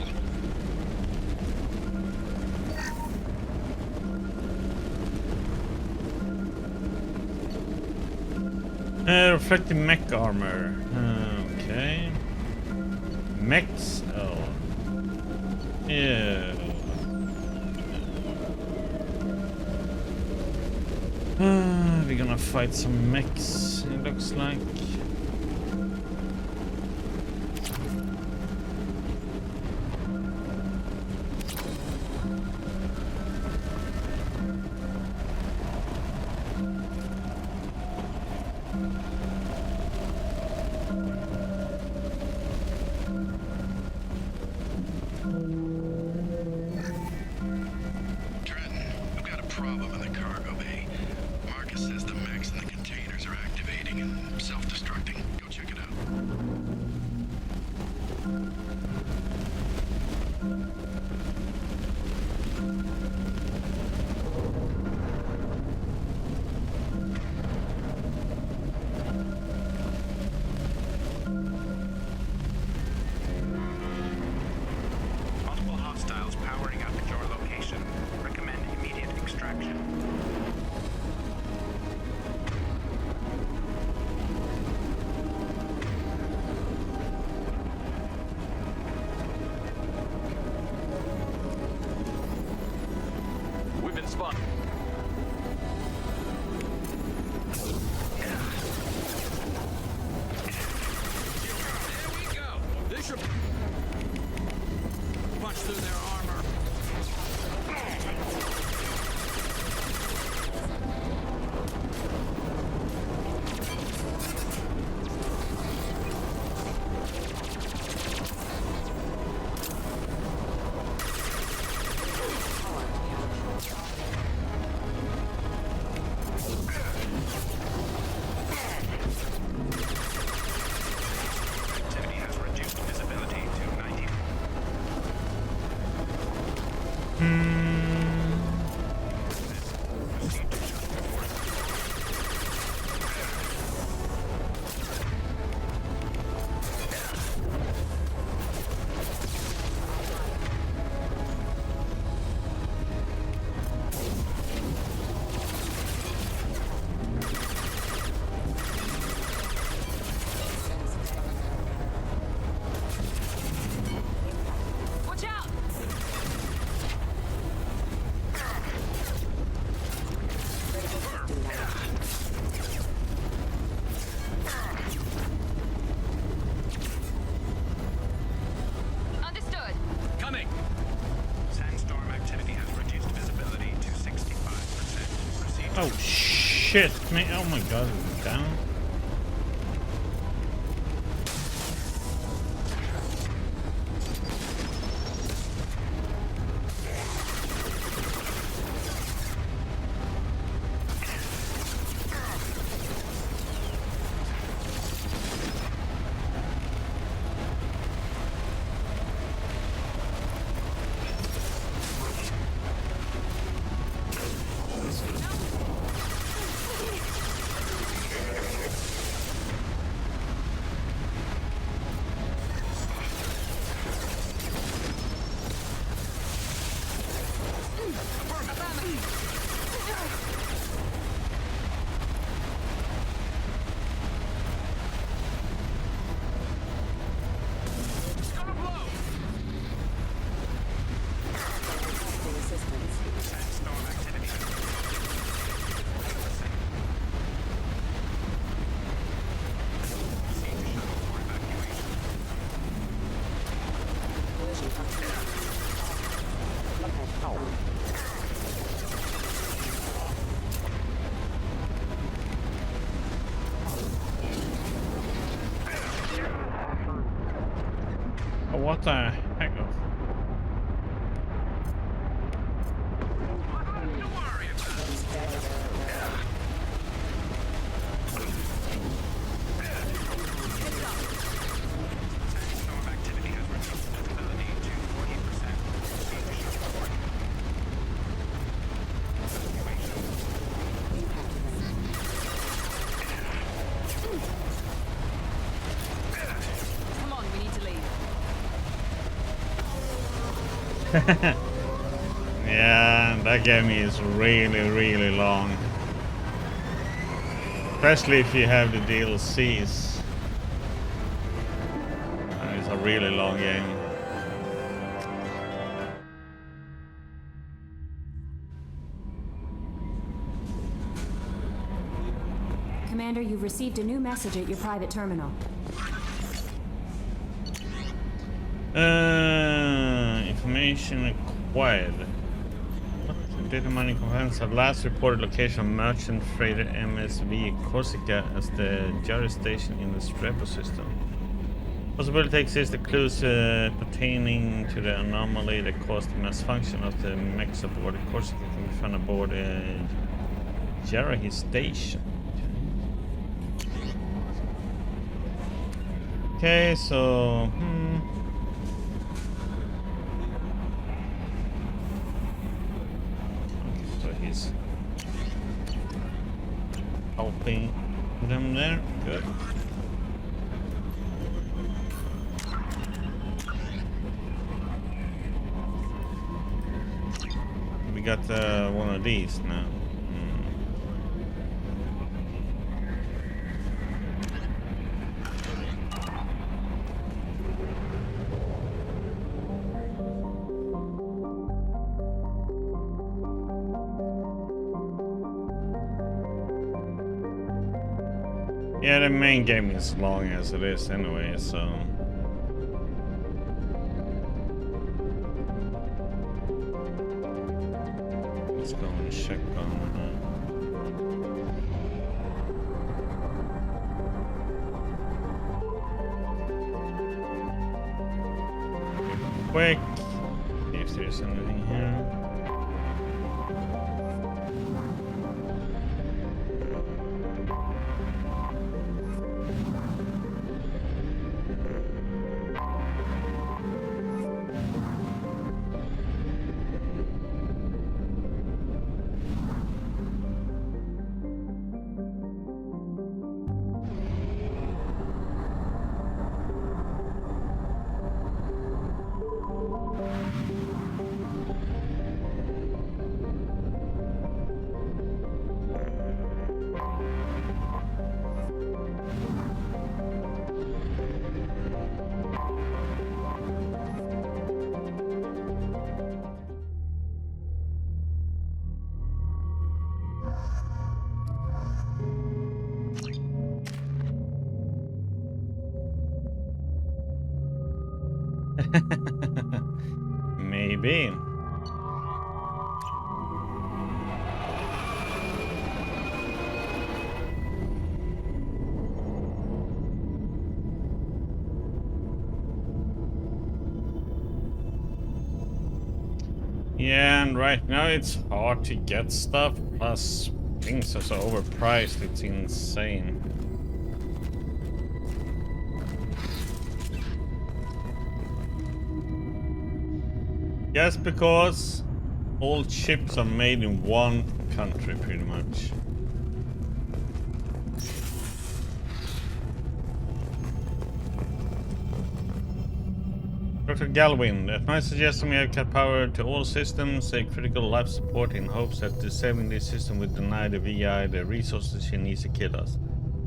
Reflective mech armor. Okay. Mechs. Oh. Yeah. We're gonna fight some mechs, it looks like. Oh shit, man. Oh my god, it's down. What the heck? Yeah, that game is really, really long. Especially if you have the DLCs. And it's a really long game. Commander, you've received a new message at your private terminal. Information acquired. Data mining confirms have last reported location of merchant freighter MSV Corsica as the jury station in the Strebo system. Possibility exists the clues pertaining to the anomaly that caused the malfunction of the mechs aboard the Corsica can be found aboard Jarahi station. Okay, so he's helping them there. Good. We got one of these now. Yeah, the main game is long as it is anyway, so... Let's go and check on... quick, if there's anything here. Maybe. Yeah, and right now it's hard to get stuff, plus things are so overpriced, it's insane. Just because all chips are made in one country, pretty much. Dr. Galwin, at my suggestion we have cut power to all systems, a critical life support in hopes that disabling this system would deny the VI the resources she needs to kill us.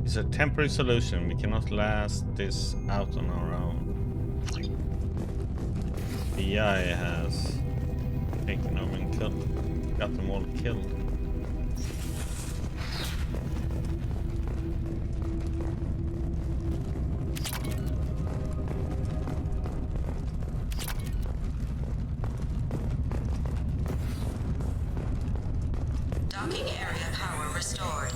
It's a temporary solution, we cannot last this out on our own. VI has taken over and got them all killed. Docking area power restored.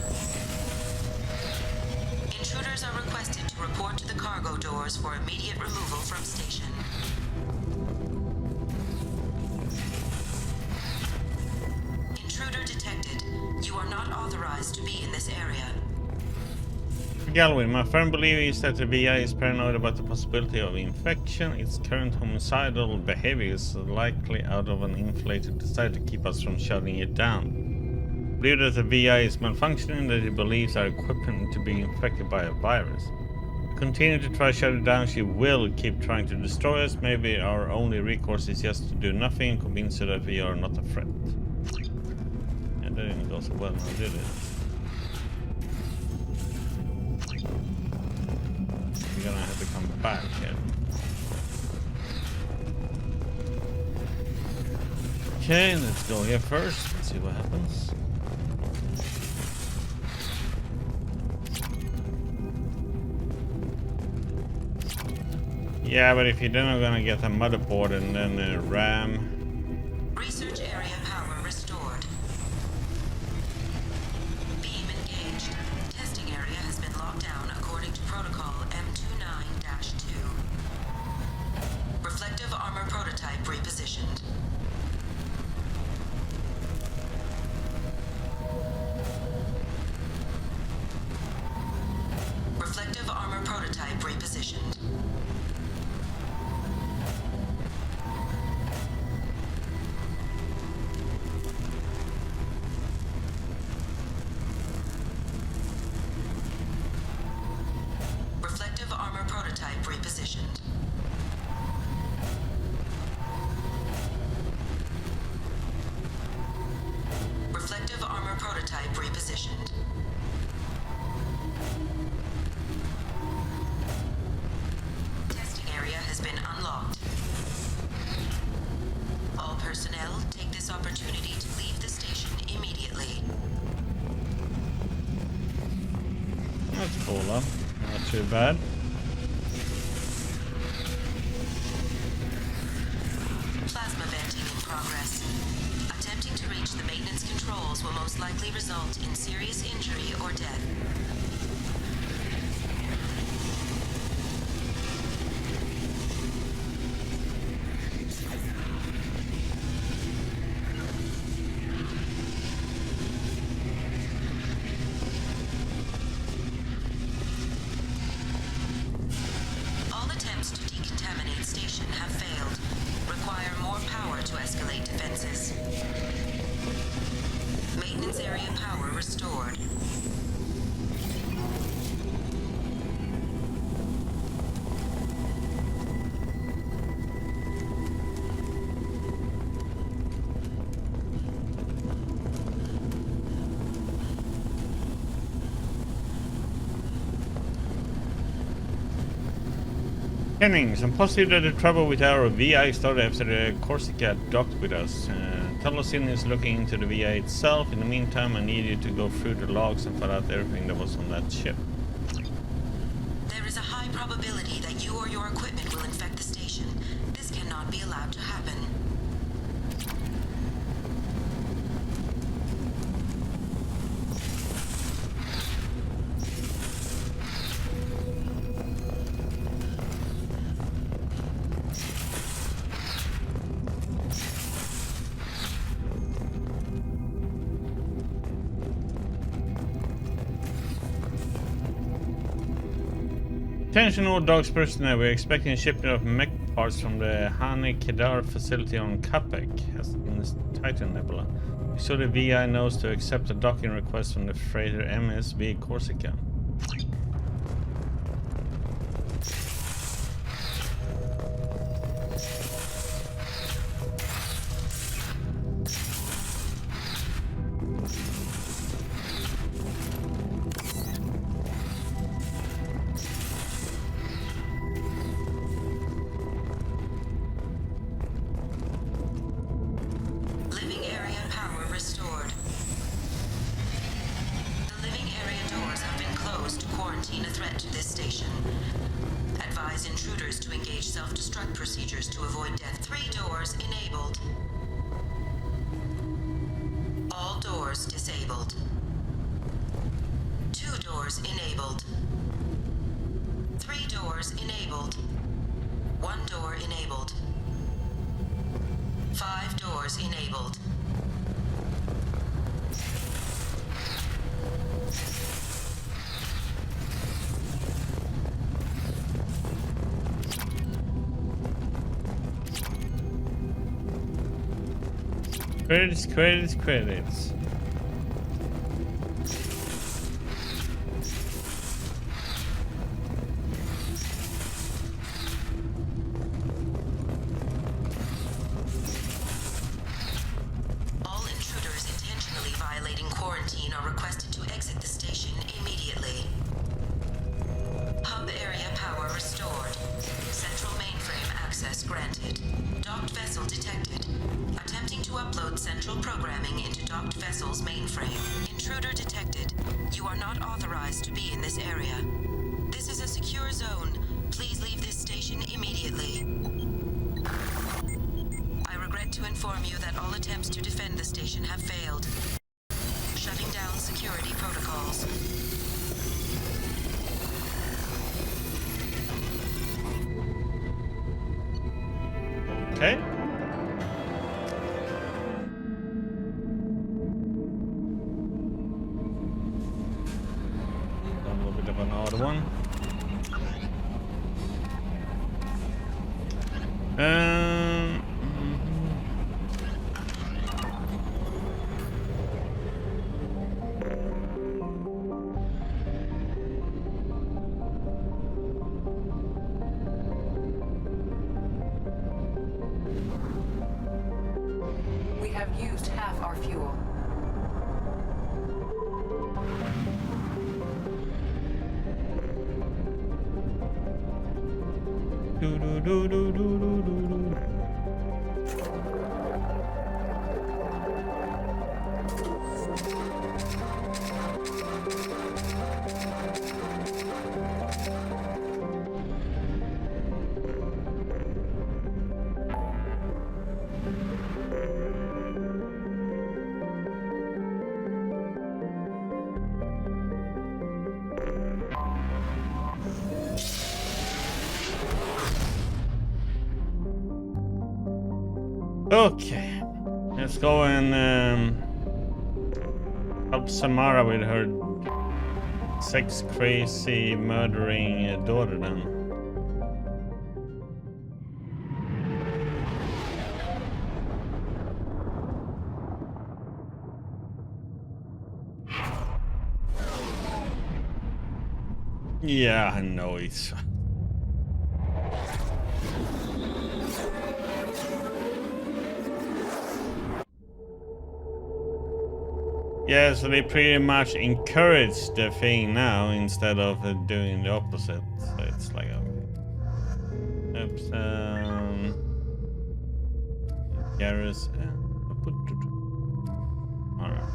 Intruders are requested to report to the cargo doors for immediate removal from station. Intruder detected. You are not authorized to be in this area. Galwin, my firm belief is that the VI is paranoid about the possibility of infection. Its current homicidal behavior is likely out of an inflated desire to keep us from shutting it down. I believe that the VI is malfunctioning, that it believes our equipment to be infected by a virus. Continue to try to shut it down, she will keep trying to destroy us. Maybe our only recourse is just to do nothing and convince her that we are not a threat. And that didn't go so well now, did it? We're gonna have to come back here. Okay, let's go here first. Let's see what happens. Yeah, but if you're then gonna get a motherboard and then a RAM. Research area power restored. Beam engaged. Testing area has been locked down according to protocol M29-2. Reflective armor prototype repositioned. Reflective armor prototype repositioned. Reflective armor prototype repositioned. Reflective armor prototype repositioned. Testing area has been unlocked. All personnel take this opportunity to leave the station immediately. That's cool, huh? Not too bad. Plasma venting in progress. Attempting to reach the maintenance controls will most likely result in serious injury or death. All attempts to decontaminate station have failed. Require more power to escalate defenses. Maintenance area power restored. Kenning, some positive that the trouble with our VI started after the Corsica docked with us. Talosin is looking into the VI itself. In the meantime, I need you to go through the logs and find out everything that was on that ship. There is a high probability that you or your equipment will infect the station. This cannot be allowed to happen. Attention all dogs personnel, we're expecting a shipment of mech parts from the Hahne-Kedar facility on Capek, as in the Titan Nebula. We saw the VI knows to accept a docking request from the freighter MSV Corsica. Living area power restored. The living area doors have been closed to quarantine a threat to this station. Advise intruders to engage self-destruct procedures to avoid death. 3 doors enabled. All doors disabled. 2 doors enabled. 3 doors enabled. 1 door enabled. 5 doors enabled. Credits, credits, credits. zone. Please leave this station immediately. I regret to inform you that all attempts to defend the station have failed. Shutting down security protocols. Okay. A little bit of an odd one. We have used half our fuel. Do do do do do do do. Okay, let's go and help Samara with her sex crazy murdering daughter then. Yeah, I know it's... Yeah, so they pretty much encourage the thing now instead of doing the opposite. So it's like, oops, Garrus and alright.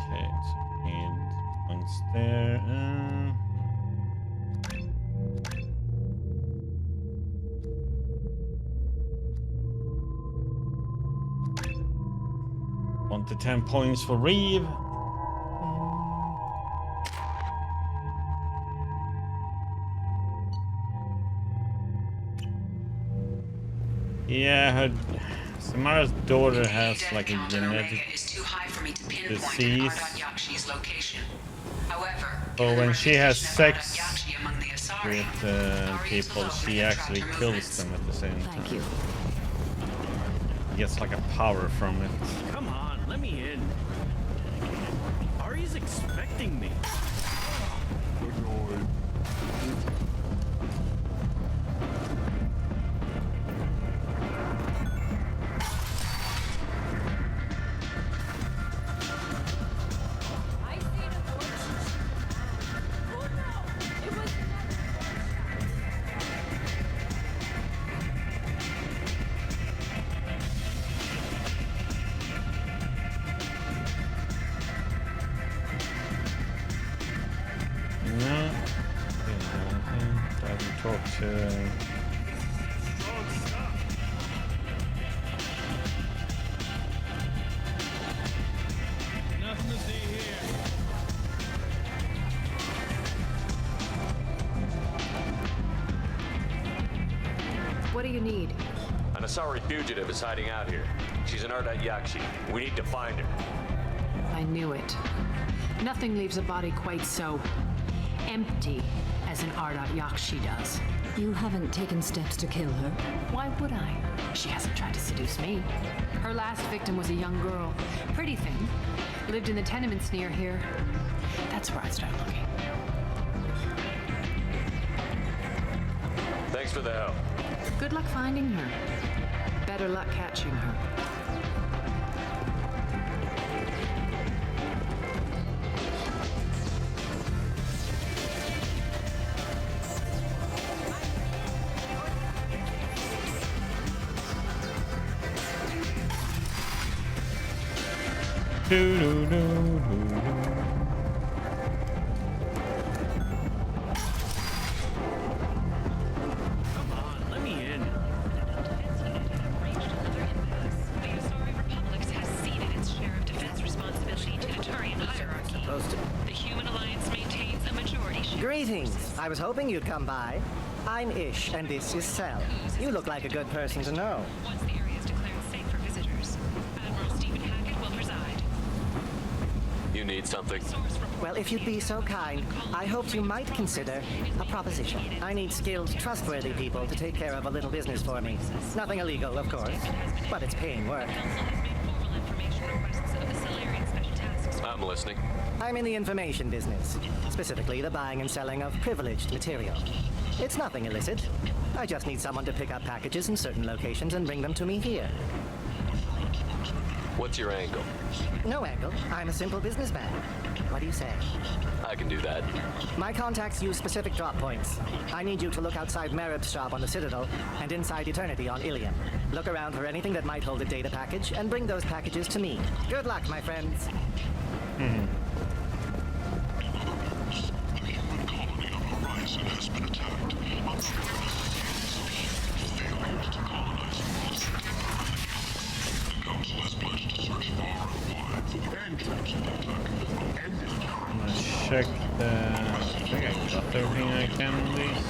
Okay, so need points there. One to 10 points for Reeve. Yeah, her Samara's daughter has like a genetic disease. So when she has sex with people, she actually kills them at the same time. Thank you. Gets like a power from it. Come on, let me in. Ari's expecting me. What do you need? An Asari fugitive is hiding out here. She's an ardat-yakshi. We need to find her. I knew it. Nothing leaves a body quite so empty as an ardat-yakshi does. You haven't taken steps to kill her? Why would I? She hasn't tried to seduce seduce me. Her last victim was a young girl, pretty thin, lived in the tenements near here. That's where I'd start looking. Thanks for the help. Good luck finding her. Better luck catching her. Come on, let me in. Has ceded its share of defense responsibility to the Turian hierarchy. The Human Alliance maintains a majority share. Greetings. I was hoping you'd come by. I'm Ish, and this is Sel. You look like a good person to know. Once the area is declared safe for visitors, Admiral Stephen Hackett will preside. You need something? Well, if you'd be so kind, I hoped you might consider a proposition. I need skilled, trustworthy people to take care of a little business for me. Nothing illegal, of course, but it's paying work. I'm listening. I'm in the information business, specifically the buying and selling of privileged material. It's nothing illicit. I just need someone to pick up packages in certain locations and bring them to me here. What's your angle? No angle. I'm a simple businessman. What do you say? I can do that. My contacts use specific drop points. I need you to look outside Merib's shop on the Citadel and inside Eternity on Illium. Look around for anything that might hold a data package and bring those packages to me. Good luck, my friends. Horizon has been attacked. The Council has pledged to search far and wide for the entrance of the attack. I'm gonna check the... I think I got everything I can on these.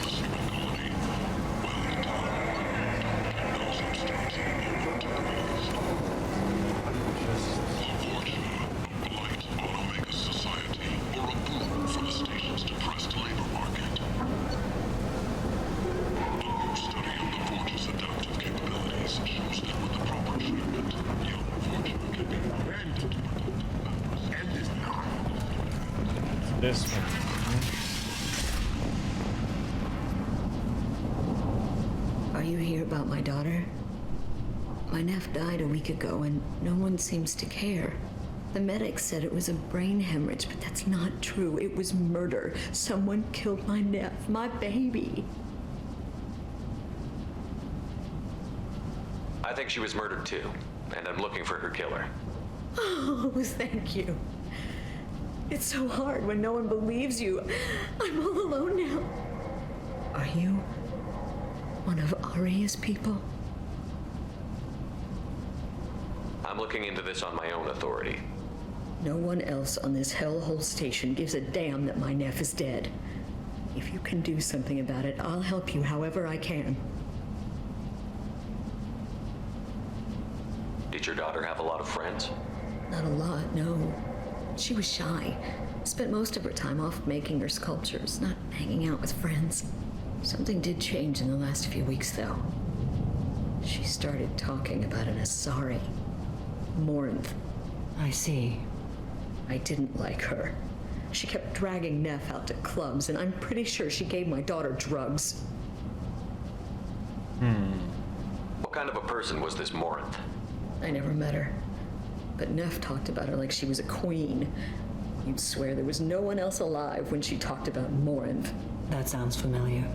This one. Are you here about my daughter? My nephew died a week ago and no one seems to care. The medics said it was a brain hemorrhage, but that's not true. It was murder. Someone killed my nephew, my baby. I think she was murdered too, and I'm looking for her killer. Oh, thank you. It's so hard when no one believes you. I'm all alone now. Are you one of Aria's people? I'm looking into this on my own authority. No one else on this hellhole station gives a damn that my nephew is dead. If you can do something about it, I'll help you however I can. Did your daughter have a lot of friends? Not a lot, no. She was shy. Spent most of her time off making her sculptures, not hanging out with friends. Something did change in the last few weeks, though. She started talking about an Asari. Morinth. I see. I didn't like her. She kept dragging Neff out to clubs, and I'm pretty sure she gave my daughter drugs. What kind of a person was this Morinth? I never met her. But Neff talked about her like she was a queen. You'd swear there was no one else alive when she talked about Morinth. That sounds familiar.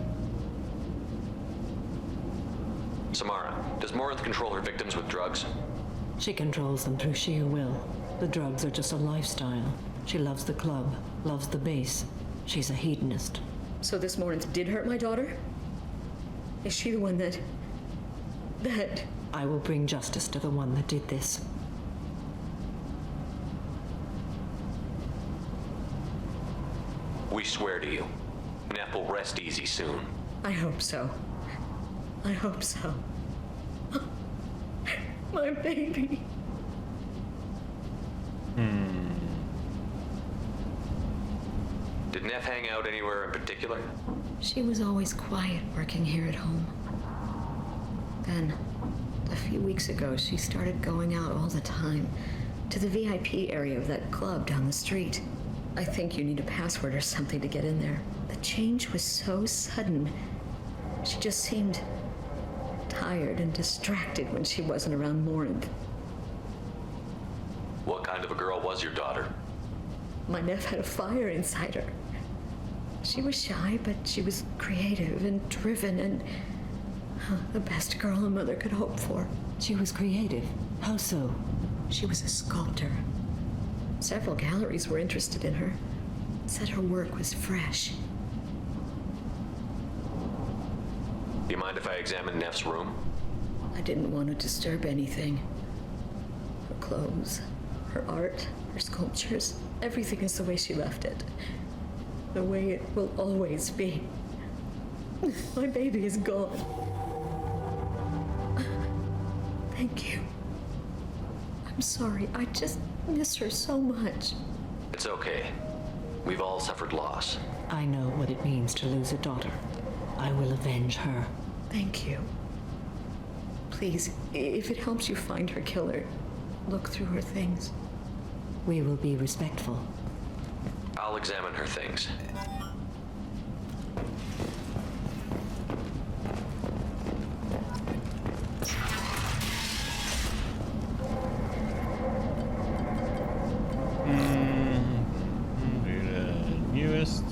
Samara, does Morinth control her victims with drugs? She controls them through sheer will. The drugs are just a lifestyle. She loves the club, loves the base. She's a hedonist. So this Morinth did hurt my daughter? Is she the one that... I will bring justice to the one that did this. We swear to you, Neff will rest easy soon. I hope so. I hope so. My baby. Did Neff hang out anywhere in particular? She was always quiet working here at home. Then, the few weeks ago, she started going out all the time to the VIP area of that club down the street. I think you need a password or something to get in there. The change was so sudden. She just seemed tired and distracted when she wasn't around Morinth. What kind of a girl was your daughter? My nephew had a fire inside her. She was shy, but she was creative and driven and the best girl a mother could hope for. She was creative. How so? She was a sculptor. Several galleries were interested in her. Said her work was fresh. Do you mind if I examine Neff's room? I didn't want to disturb anything. Her clothes, her art, her sculptures, everything is the way she left it. The way it will always be. My baby is gone. Thank you. I'm sorry. I just miss her so much. It's okay. We've all suffered loss. I know what it means to lose a daughter. I will avenge her. Thank you. Please, if it helps you find her killer, look through her things. We will be respectful. I'll examine her things.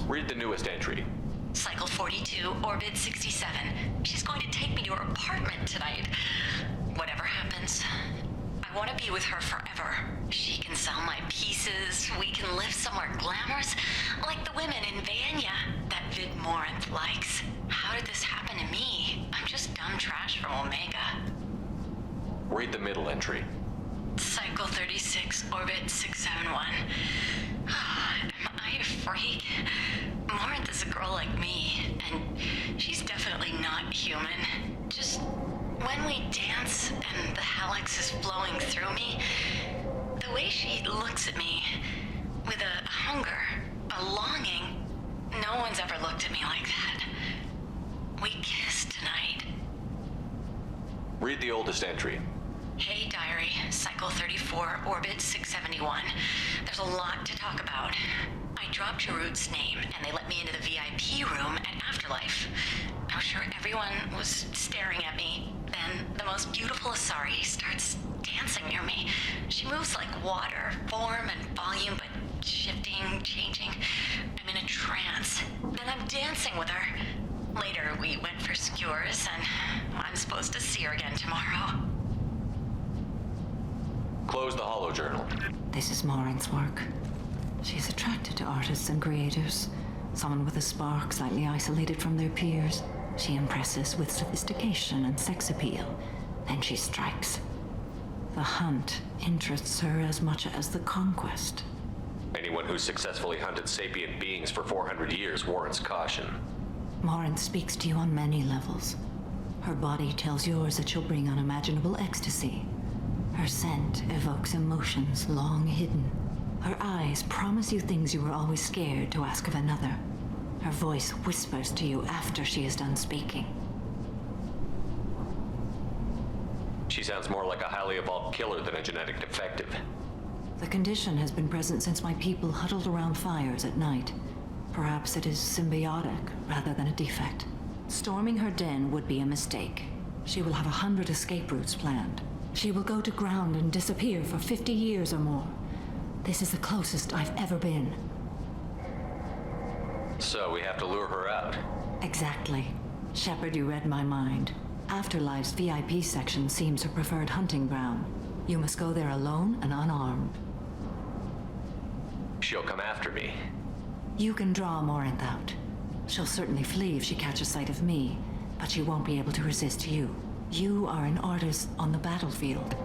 Read the newest entry. Cycle 42, orbit 67. She's going to take me to her apartment tonight. Whatever happens, I want to be with her forever. She can sell my pieces. We can live somewhere glamorous, like the women in Vanya that Vid Morinth likes. How did this happen to me? I'm just dumb trash from Omega. Read the middle entry. Cycle 36, orbit 671. Am I a freak? Morinth is a girl like me, and she's definitely not human. Just when we dance and the hallex is flowing through me, the way she looks at me with a hunger, a longing, no one's ever looked at me like that. We kissed tonight. Read the oldest entry. Hey, diary, cycle 34, orbit 671. There's a lot to talk about. I dropped Jarut's name, and they let me into the VIP room at Afterlife. I was sure everyone was staring at me. Then the most beautiful Asari starts dancing near me. She moves like water, form and volume, but shifting, changing. I'm in a trance. Then I'm dancing with her. Later, we went for skewers, and I'm supposed to see her again tomorrow. Close the holo journal. This is Morinth's work. She's attracted to artists and creators. Someone with a spark, slightly isolated from their peers. She impresses with sophistication and sex appeal. Then she strikes. The hunt interests her as much as the conquest. Anyone who's successfully hunted sapient beings for 400 years warrants caution. Morinth speaks to you on many levels. Her body tells yours that she'll bring unimaginable ecstasy. Her scent evokes emotions long hidden. Her eyes promise you things you were always scared to ask of another. Her voice whispers to you after she is done speaking. She sounds more like a highly evolved killer than a genetic defective. The condition has been present since my people huddled around fires at night. Perhaps it is symbiotic rather than a defect. Storming her den would be a mistake. She will have 100 escape routes planned. She will go to ground and disappear for 50 years or more. This is the closest I've ever been. So we have to lure her out. Exactly. Shepard, you read my mind. Afterlife's VIP section seems her preferred hunting ground. You must go there alone and unarmed. She'll come after me. You can draw Morinth out. She'll certainly flee if she catches sight of me, but she won't be able to resist you. You are an artist on the battlefield.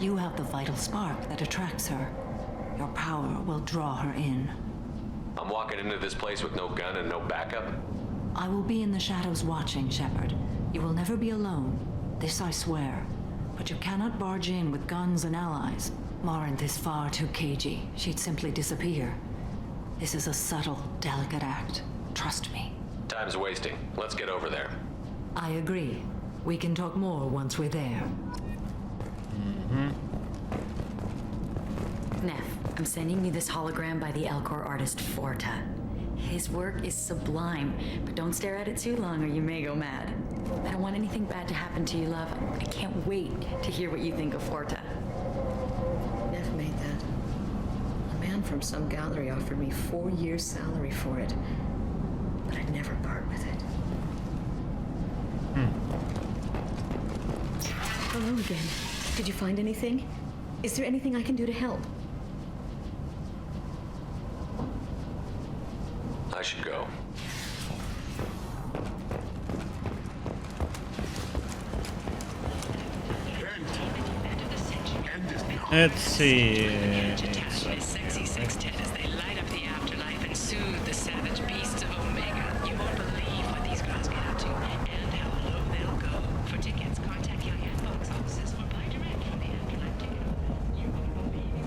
You have the vital spark that attracts her. Your power will draw her in. I'm walking into this place with no gun and no backup? I will be in the shadows watching, Shepard. You will never be alone. This I swear. But you cannot barge in with guns and allies. Morinth is far too cagey. She'd simply disappear. This is a subtle, delicate act. Trust me. Time's wasting. Let's get over there. I agree. We can talk more once we're there. I'm sending you this hologram by the Elcor artist Forta. His work is sublime, but don't stare at it too long or you may go mad. I don't want anything bad to happen to you, love. I can't wait to hear what you think of Forta. Never made that. A man from some gallery offered me 4 years' salary for it, but I'd never part with it. Hello again. Did you find anything? Is there anything I can do to help? I should go. Let's see. Sexy 610 as they light up the afterlife and soothe the savage beasts of Omega. You won't believe what these girls get up to and how low they'll go. For tickets, contact Yaya box offices or buy direct from the afterlife ticket. You won't believe.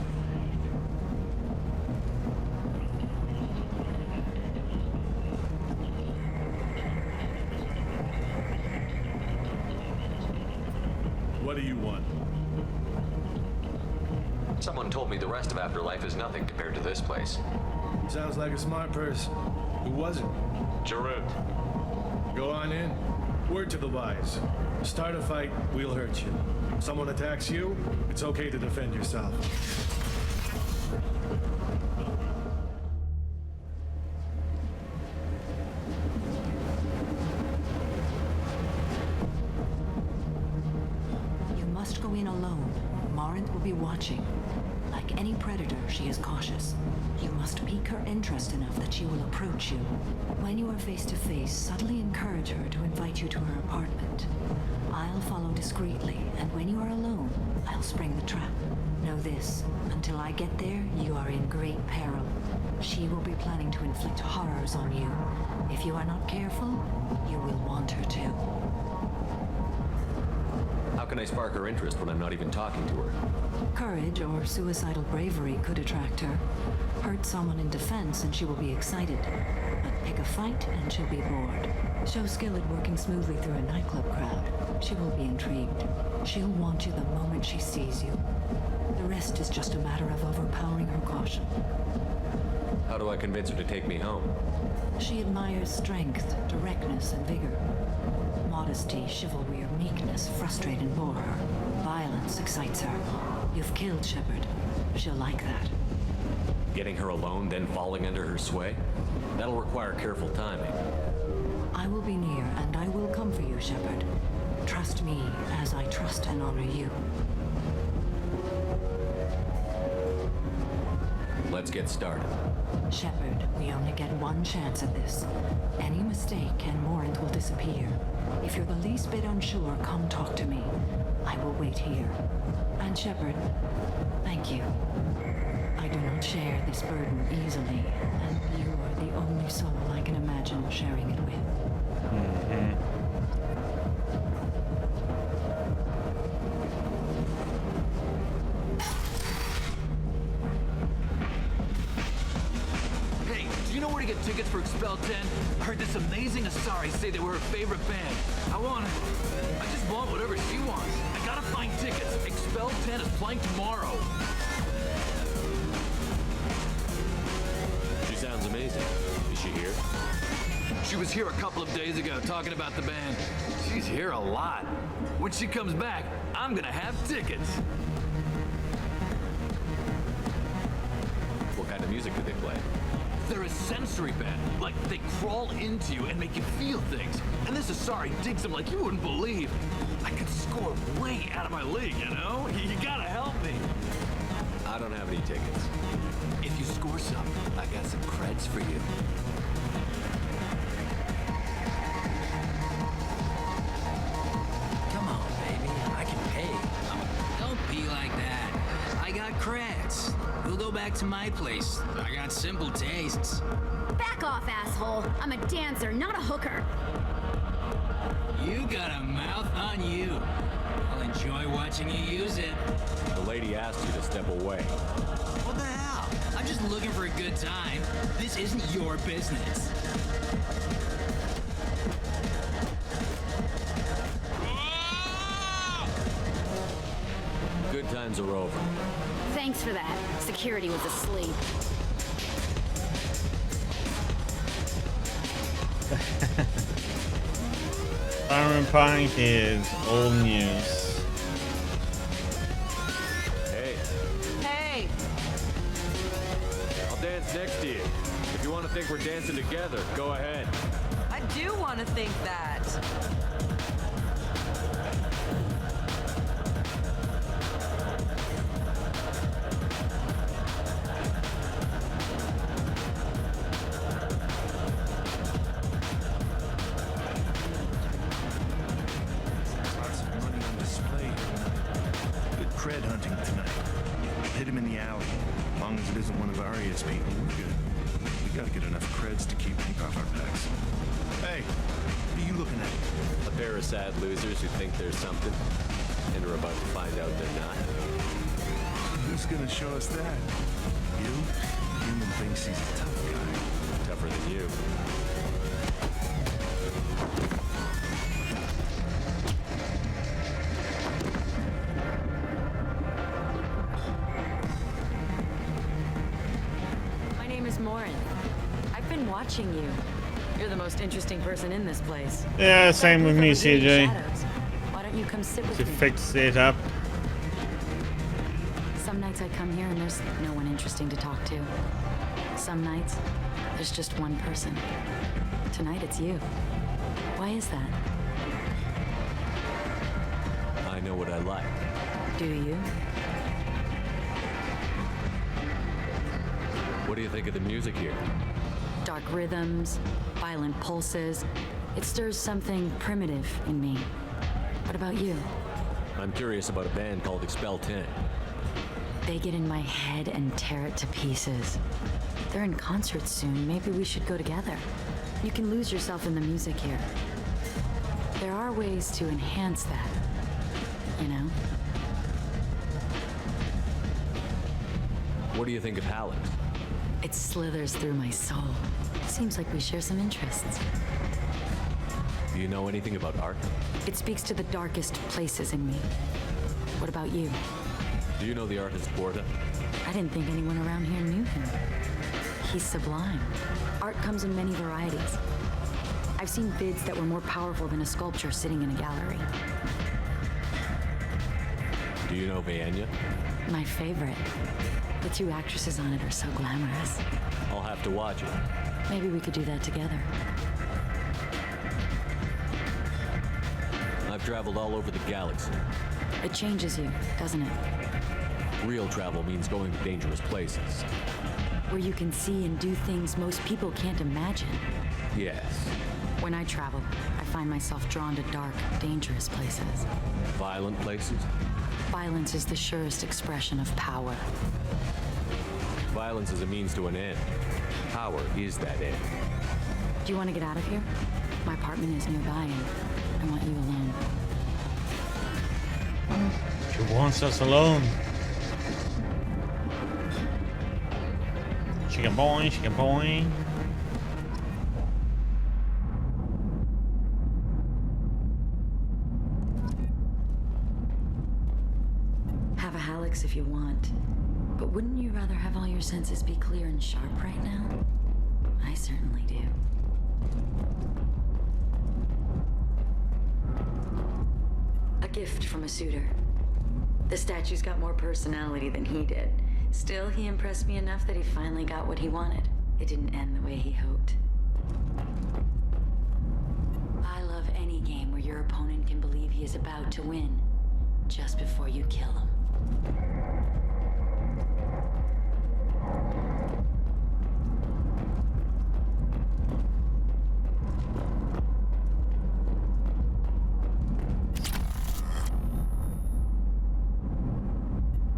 What do you want? Someone told me the rest of Afterlife is nothing compared to this place. Sounds like a smart person. Who was it? Jarut. Go on in. Word to the wise. Start a fight, we'll hurt you. Someone attacks you, it's okay to defend yourself. You must go in alone. Marinth will be watching. Like any predator, she is cautious. You must pique her interest enough that she will approach you. When you are face to face, subtly encourage her to invite you to her apartment. I'll follow discreetly, and when you are alone, I'll spring the trap. Know this, until I get there, you are in great peril. She will be planning to inflict horrors on you. If you are not careful, you will want her to. How can I spark her interest when I'm not even talking to her? Courage or suicidal bravery could attract her. Hurt someone in defense and she will be excited. But pick a fight and she'll be bored. Show skill at working smoothly through a nightclub crowd. She will be intrigued. She'll want you the moment she sees you. The rest is just a matter of overpowering her caution. How do I convince her to take me home? She admires strength, directness, and vigor. Modesty, chivalry, or meekness frustrate and bore her. Violence excites her. You've killed Shepard. She'll like that. Getting her alone, then falling under her sway? That'll require careful timing. I will be near, and I will come for you, Shepard. Trust me as I trust and honor you. Let's get started. Shepard, we only get one chance at this. Any mistake and Morinth will disappear. If you're the least bit unsure, come talk to me. I will wait here. And Shepard, thank you. I do not share this burden easily, and you are the only soul I can imagine sharing it with. Hey, do you know where to get tickets for Expel 10? I heard this amazing Asari say they were her favorite band. I just want whatever she wants. I gotta find tickets. Expel 10 is playing tomorrow. She sounds amazing. Is she here? She was here a couple of days ago talking about the band. She's here a lot. When she comes back, I'm gonna have tickets. What kind of music do they play? They're a sensory band. Like, they crawl into you and make you feel things. And this Asari digs them like you wouldn't believe. I could score way out of my league, you know? You gotta help me. I don't have any tickets. If you score some, I got some creds for you. Come on, baby. I can pay. Don't be like that. I got creds. We'll go back to my place. I got simple tastes. Back off, asshole. I'm a dancer, not a hooker. You got a mouth on you. I'll enjoy watching you use it. The lady asked you to step away. What the hell? I'm just looking for a good time. This isn't your business. Good times are over. Thanks for that. Security was asleep. Iron Punk is old news. Hey, Hey! I'll dance next to you. If you want to think we're dancing together, go ahead. I do want to think that. Lots of money on display here tonight. Good cred hunting tonight. Hit him in the alley. As long as it isn't one of our ES people, we're good. We gotta get enough creds to keep ink off our backs. Hey, what are you looking at? A pair of sad losers who think there's something and are about to find out they're not. Who's gonna show us that? You? Human thinks he's a tough guy. Tougher than you. My name is Morin. I've been watching you. You're the most interesting person in this place. Yeah, same with me, CJ. Why don't you come sit with To me? fix it up. Some nights I come here and there's no one interesting to talk to. Some nights, there's just one person. Tonight it's you. Why is that? I know what I like. Do you? What do you think of the music here? Dark rhythms, violent pulses. It stirs something primitive in me. What about you? I'm curious about a band called Expel 10. They get in my head and tear it to pieces. They're in concert soon. Maybe we should go together. You can lose yourself in the music here. There are ways to enhance that, you know? What do you think of Hallett? It slithers through my soul. Seems like we share some interests. Do you know anything about art? It speaks to the darkest places in me. What about you? Do you know the artist Porta? I didn't think anyone around here knew him. He's sublime. Art comes in many varieties. I've seen bids that were more powerful than a sculpture sitting in a gallery. Do you know Vianya? My favorite. The two actresses on it are so glamorous. I'll have to watch it. Maybe we could do that together. I've traveled all over the galaxy. It changes you, doesn't it? Real travel means going to dangerous places. Where you can see and do things most people can't imagine. Yes. When I travel, I find myself drawn to dark, dangerous places. Violent places? Violence is the surest expression of power. Violence is a means to an end. Power is that end. Do you want to get out of here? My apartment is nearby and I want you alone. She wants us alone. Chicken boy, chicken boy. Have a Hallex if you want. But wouldn't you rather have all your senses be clear and sharp right now? I certainly do. A gift from a suitor. The statue's got more personality than he did. Still, he impressed me enough that he finally got what he wanted. It didn't end the way he hoped. I love any game where your opponent can believe he is about to win, just before you kill him.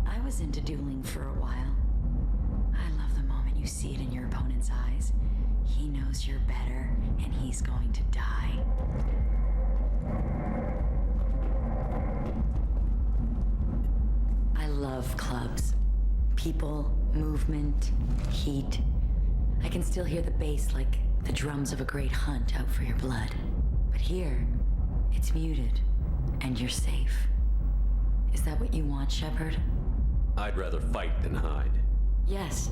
I was into dueling for a while. I love the moment you see it in your opponent's eyes. He knows you're better, and he's going to die. I love clubs. People, movement, heat. I can still hear the bass like the drums of a great hunt out for your blood. But here, it's muted, and you're safe. Is that what you want, Shepard? I'd rather fight than hide. Yes.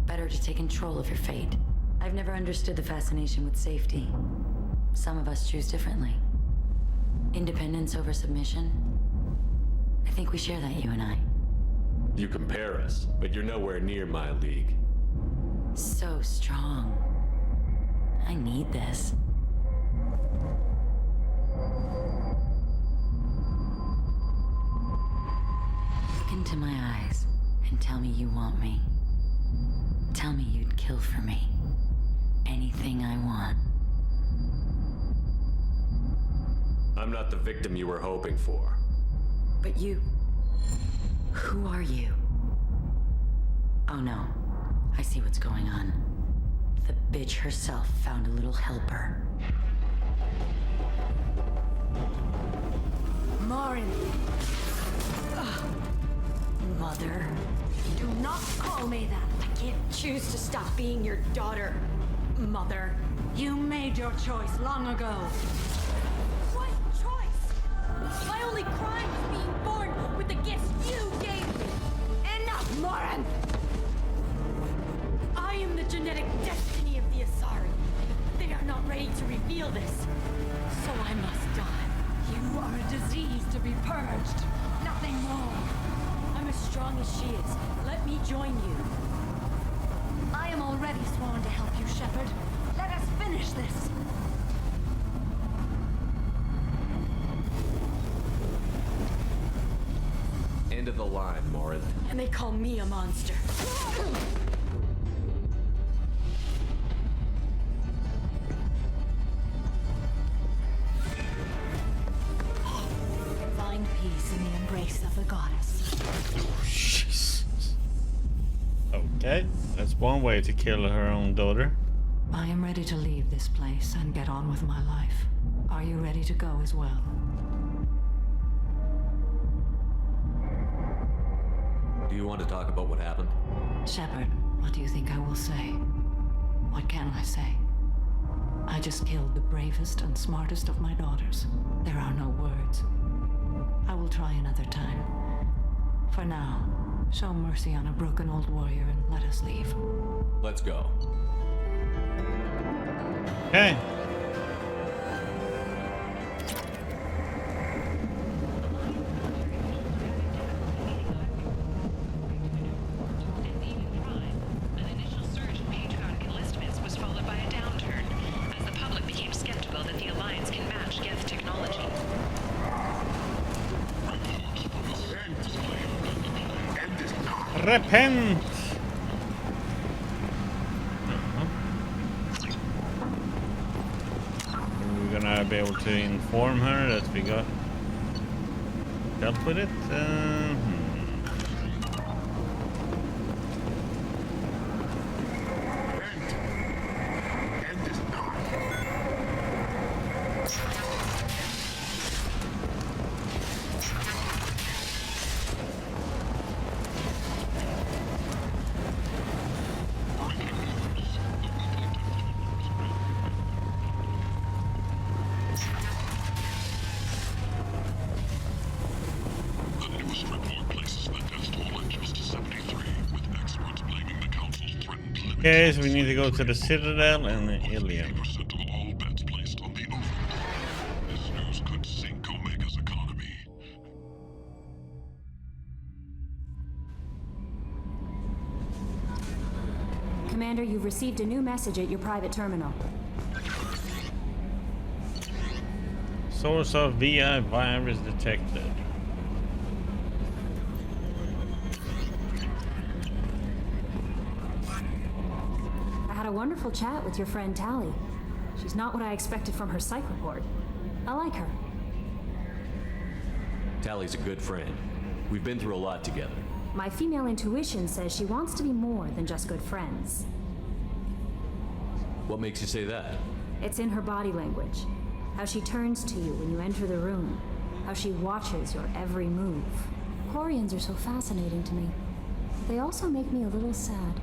Better to take control of your fate. I've never understood the fascination with safety. Some of us choose differently. Independence over submission. I think we share that, you and I. You compare us, but you're nowhere near my league. So strong. I need this. Look into my eyes and tell me you want me. Tell me you'd kill for me. Anything I want. I'm not the victim you were hoping for. But you... Who are you? Oh no. I see what's going on. The bitch herself found a little helper. Morin. Mother. Do not call me that. I can't choose to stop being your daughter. Mother. You made your choice long ago. What choice? My only crime was being born with the gifts you gave me. Enough, Morin! I am the genetic destiny of the Asari. They are not ready to reveal this. So I must die. You are a disease to be purged. Nothing more. I'm as strong as she is. Let me join you. I am already sworn to help you, Shepard. Let us finish this. End of the line, Morin. And they call me a monster. Find peace in the embrace of the goddess. Jesus. Okay, that's one way to kill her own daughter. I am ready to leave this place and get on with my life. Are you ready to go as well? Do you want to talk about what happened? Shepard, what do you think I will say? What can I say? I just killed the bravest and smartest of my daughters. There are no words. I will try another time. For now, show mercy on a broken old warrior and let us leave. Let's go. Okay. Repent! We're gonna be able to inform her that we got dealt with it. Okay, so we need to go to the Citadel and the Illium. Commander, you've received a new message at your private terminal. Source of VI virus detected. I had a wonderful chat with your friend Tally. She's not what I expected from her psych report. I like her. Tally's a good friend. We've been through a lot together. My female intuition says she wants to be more than just good friends. What makes you say that? It's in her body language. How she turns to you when you enter the room. How she watches your every move. Quarians are so fascinating to me. They also make me a little sad.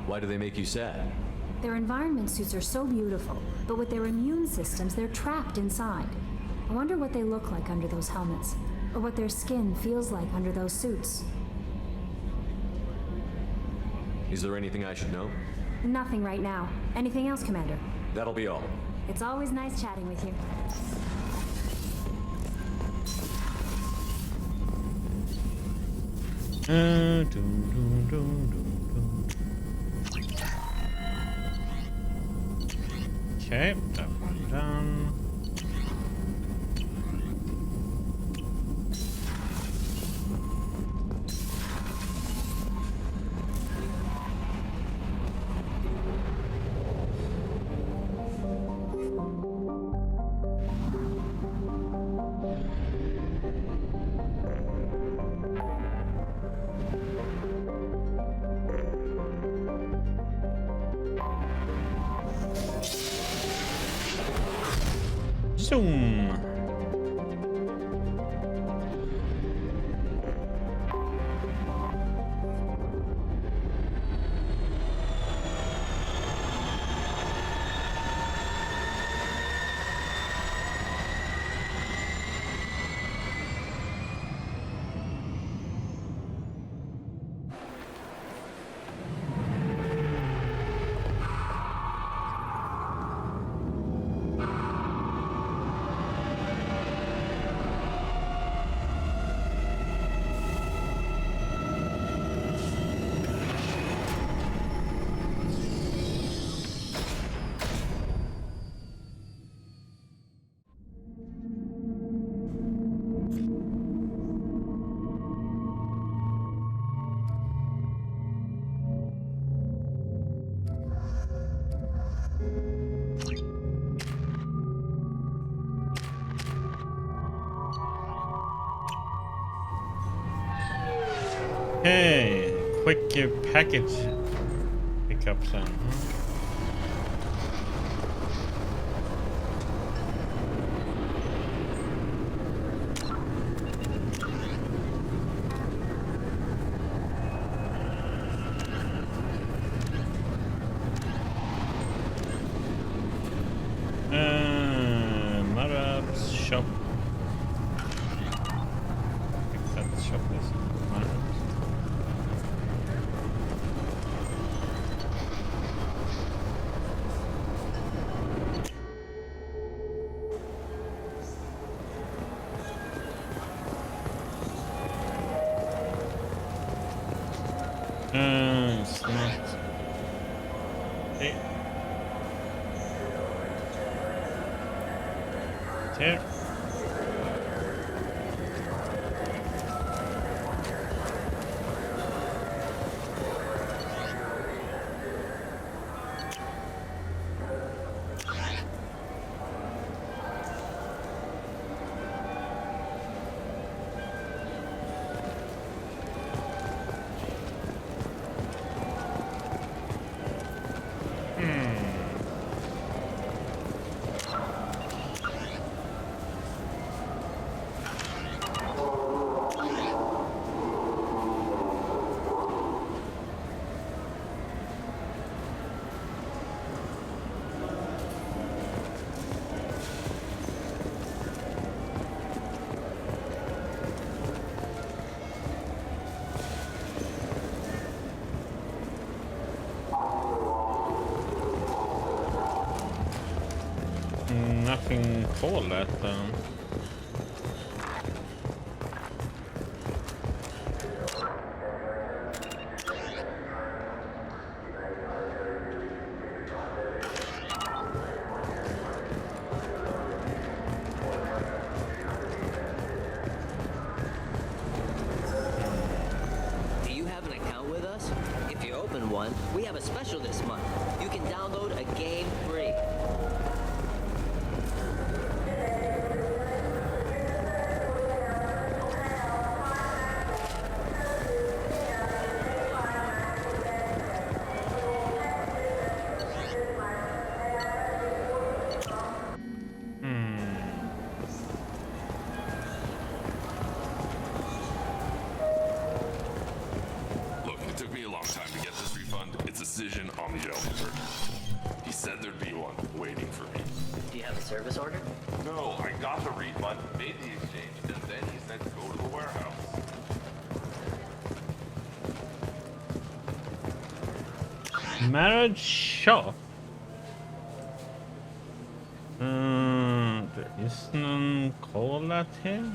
Why do they make you sad? Their environment suits are so beautiful, but with their immune systems, they're trapped inside. I wonder what they look like under those helmets. or what their skin feels like under those suits. Is there anything I should know? Nothing right now. Anything else, Commander? That'll be all. It's always nice chatting with you. Okay, that one done. Zoom. Hey, quick package pickups then. Marab's shop. I think that shop is Marab's. It's not. Hey. Here. Nothing called that. Do you have an account with us? If you open one, we have a special this month. You can download a game free. Look, it took me a long time to get this refund. It's a decision on the elevator. He said there'd be one waiting for me. Do you have a service order? No, I got the refund, made the exchange, and then he said go Marriage shop? Det is någon cola till.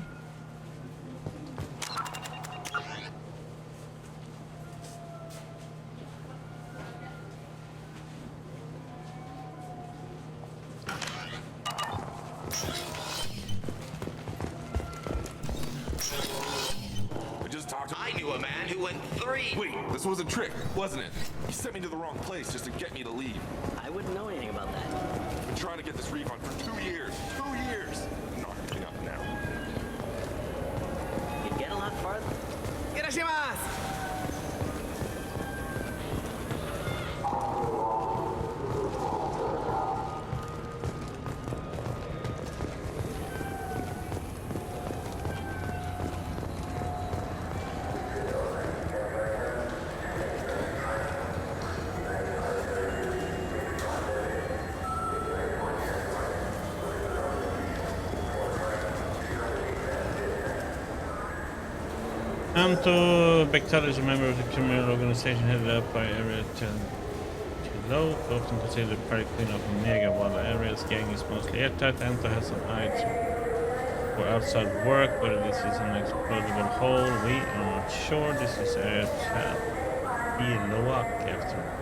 I knew a man who went 3. Wait, this was a trick, wasn't it? You sent me to the wrong place just to get me to leave. I wouldn't know anything about that. I've been trying to get this refund for 2 years. 2 years! Not giving up now. You'd get a lot farther. Bectal is a member of the criminal organization headed up by Area 10-Low, often considered the party queen of Omega, while the area's gang is mostly airtight. Anta has some eyes for outside work, whether this is an explodable hole, we are not sure. This is Area 10-Low after.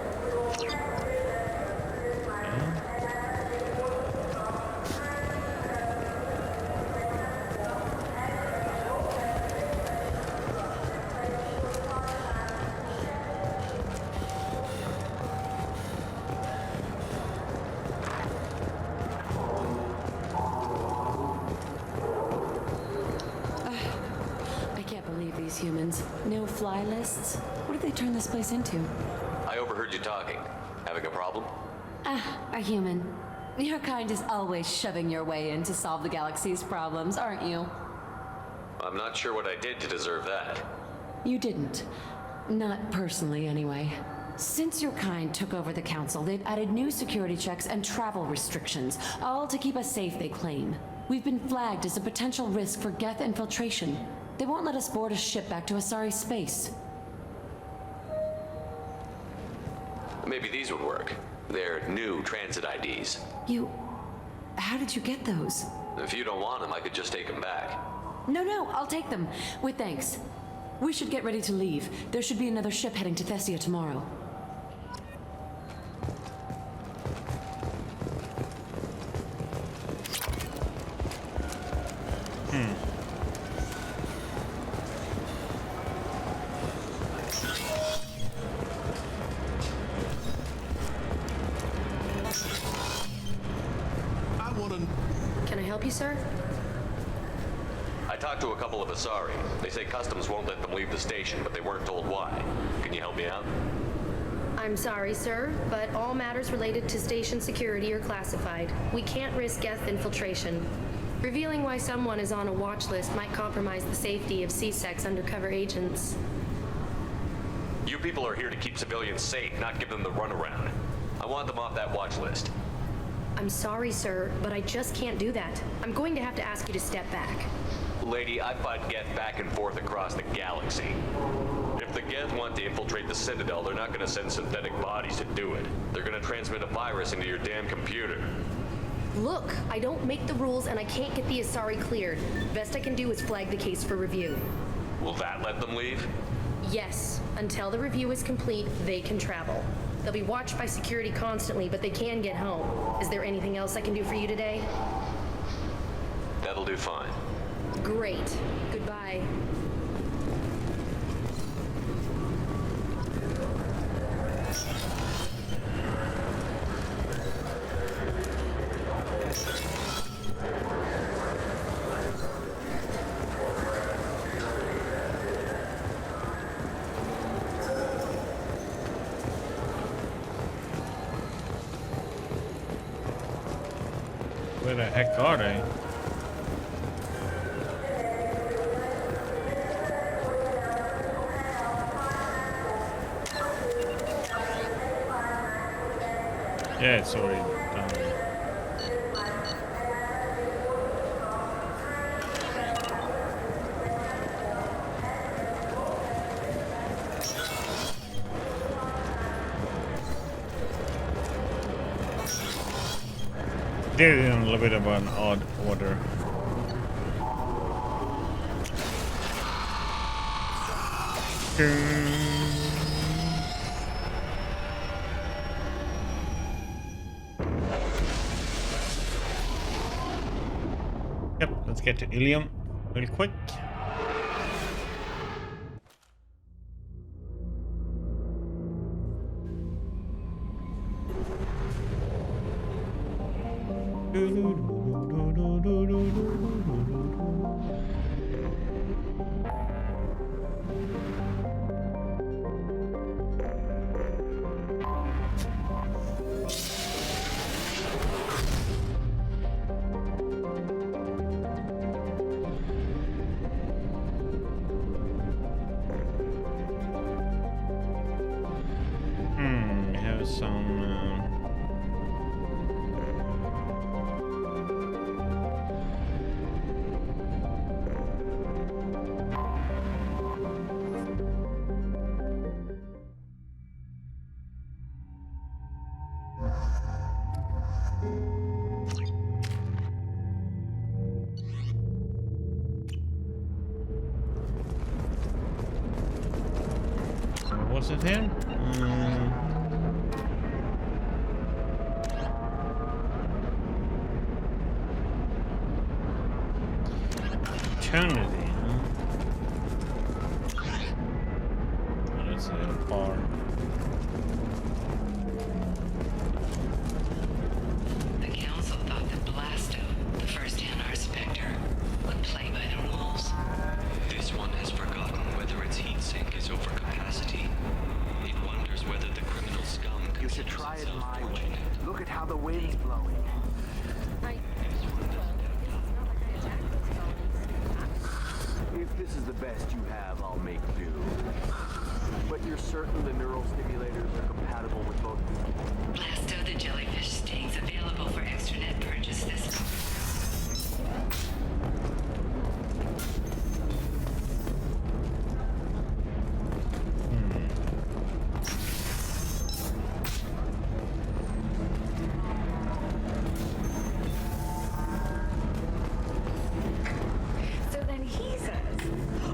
Humans. No fly lists? What did they turn this place into? I overheard you talking. Having a problem? A human. Your kind is always shoving your way in to solve the galaxy's problems, aren't you? I'm not sure what I did to deserve that. You didn't. Not personally, anyway. Since your kind took over the council, they've added new security checks and travel restrictions, all to keep us safe, they claim. We've been flagged as a potential risk for Geth infiltration. They won't let us board a ship back to Asari space. Maybe these would work. They're new transit IDs. How did you get those? If you don't want them, I could just take them back. No, I'll take them. With thanks. We should get ready to leave. There should be another ship heading to Thessia tomorrow. Sir? I talked to a couple of Asari. They say customs won't let them leave the station, but they weren't told why. Can you help me out? I'm sorry, sir, but all matters related to station security are classified. We can't risk Geth infiltration. Revealing why someone is on a watch list might compromise the safety of C-Sec's undercover agents. You people are here to keep civilians safe, not give them the runaround. I want them off that watch list. I'm sorry, sir, but I just can't do that. I'm going to have to ask you to step back. Lady, I fight Geth back and forth across the galaxy. If the Geth want to infiltrate the Citadel, they're not going to send synthetic bodies to do it. They're going to transmit a virus into your damn computer. Look, I don't make the rules and I can't get the Asari cleared. Best I can do is flag the case for review. Will that let them leave? Yes. Until the review is complete, they can travel. They'll be watched by security constantly, but they can get home. Is there anything else I can do for you today? That'll do fine. Great. Goodbye. Where the heck are they? Yeah, it's already done. Did it in a little bit of an odd order. Yep, let's get to Illium real quick. We have some. What's it here? Eternity, huh? Oh, that's a bar. The council thought that Blasto, the first Hanar Spectre, would play by the rules. This one has forgotten whether its heat sink is over capacity. It wonders whether the criminal scum You should try it my way. Look at how the wind's blowing. If this is the best you have, I'll make do. But you're certain the neural stimulators are compatible with both? Blasto the jellyfish stays available for extranet purchase this month. So then he says,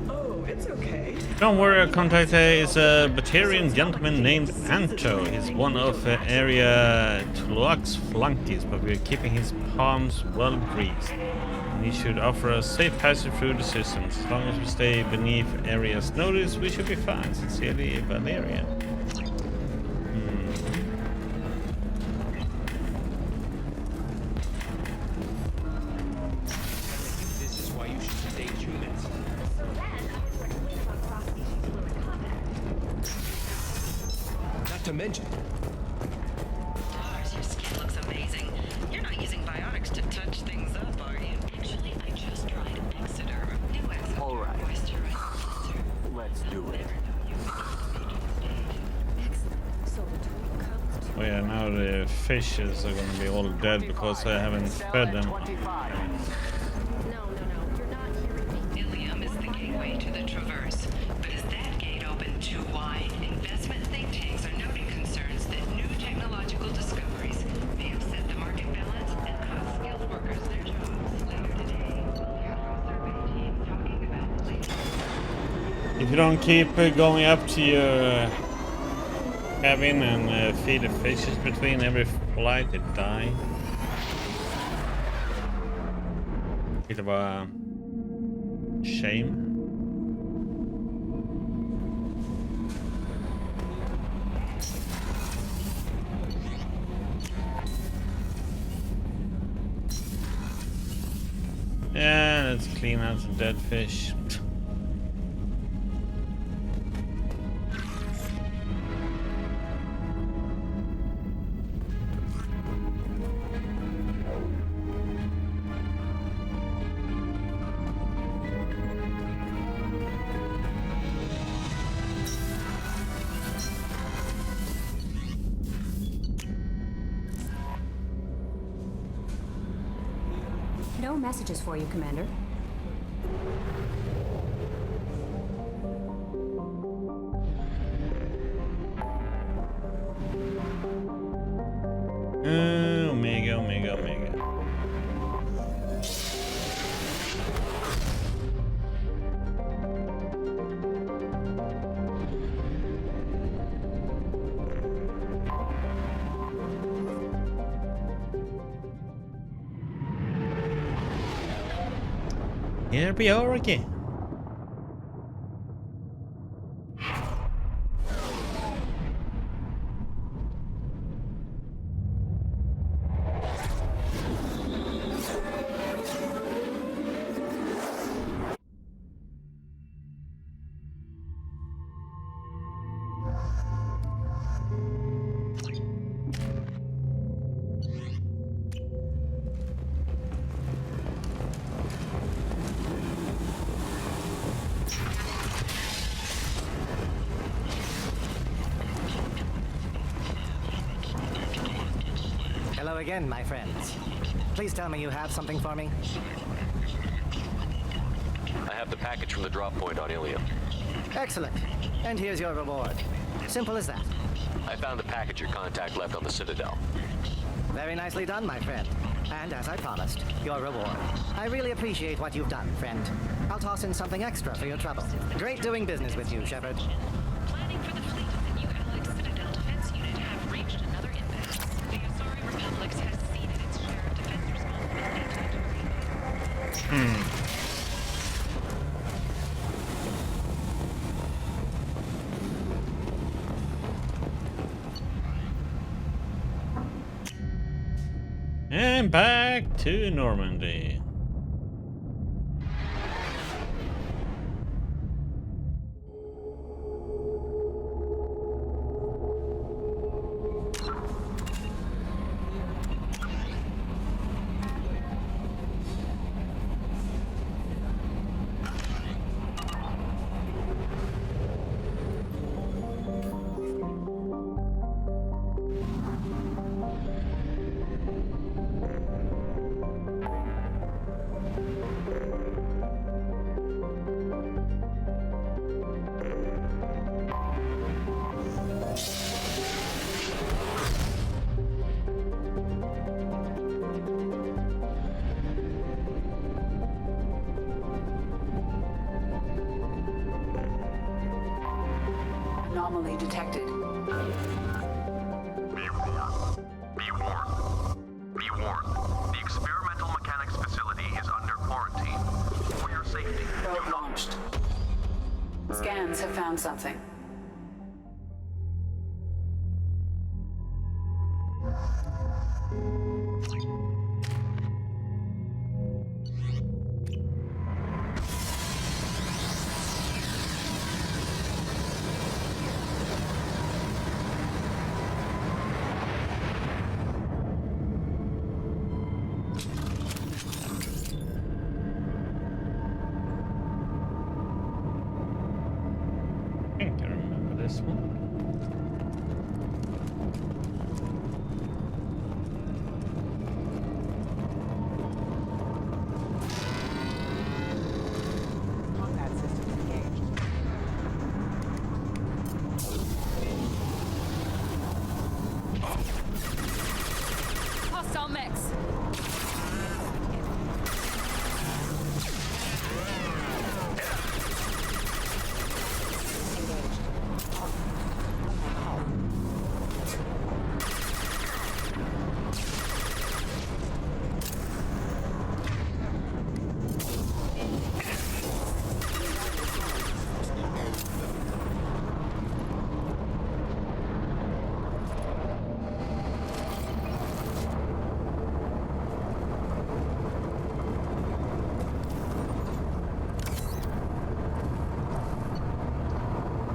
"Oh, it's okay." Don't worry, our contact is a Batarian gentleman named Anto. He's one of Area Tuluak's flunkies, but we're keeping his palms well greased. And he should offer us safe passage through the systems. As long as we stay beneath Area's notice, we should be fine. Sincerely, Valerian. This is why you should stay humans. Not to mention, Lars, your skin looks amazing. You're not using biotics to touch things up, are you? Actually, I just tried Exeter. New Exeter. all right, let's do it. Oh yeah, now the fishes are gonna be all dead because I haven't fed them. Illium is the gateway to the Traverse, but is that gate open too wide? Investment think tanks are noting concerns that new technological discoveries may upset the market balance and cost skilled workers their jobs. Later today, we'll hear from survey teams talking about places. If you don't keep going up to your cabin and feed the fishes between every flight, they die. Bit of a shame. Yeah, let's clean out some dead fish. No messages for you, Commander. Omega. Here we are again. Hello again, my friends. Please tell me you have something for me. I have the package from the drop point on Illium. Excellent. And here's your reward. Simple as that. I found the package your contact left on the Citadel. Very nicely done, my friend. And as I promised, your reward. I really appreciate what you've done, friend. I'll toss in something extra for your trouble. Great doing business with you, Shepard. Planning for the fleet of the new Allied Citadel defense unit have reached another impasse. The Asari Republics has ceded its share of defense responsibility territory. And back to Normandy. Anomaly detected. Be warned. Be warned. The experimental mechanics facility is under quarantine. For your safety. Probe launched. Scans have found something. I think I remember this one. Combat systems engaged. Hostile mix.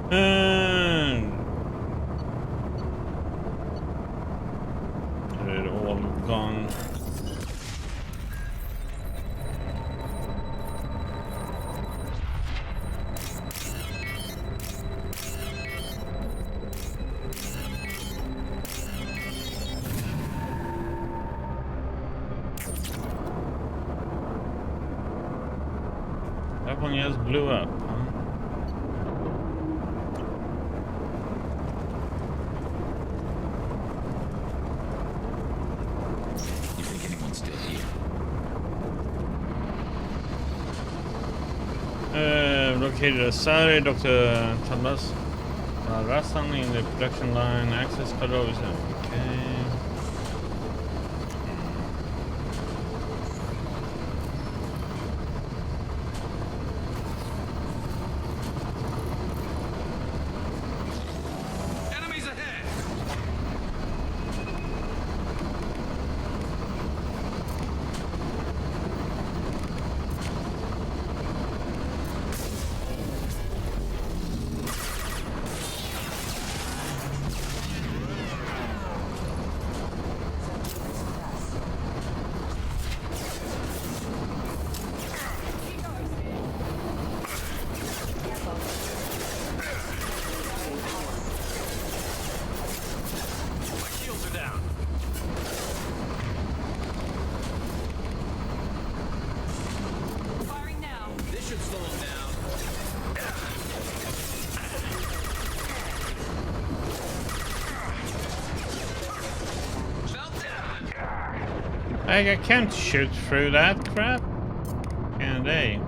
And they're all gone. That one just blew up, huh? You think anyone's still here? Located Asari, Dr. Tabas Rasan in the production line. Access code always okay. I can't shoot through that crap. Can they?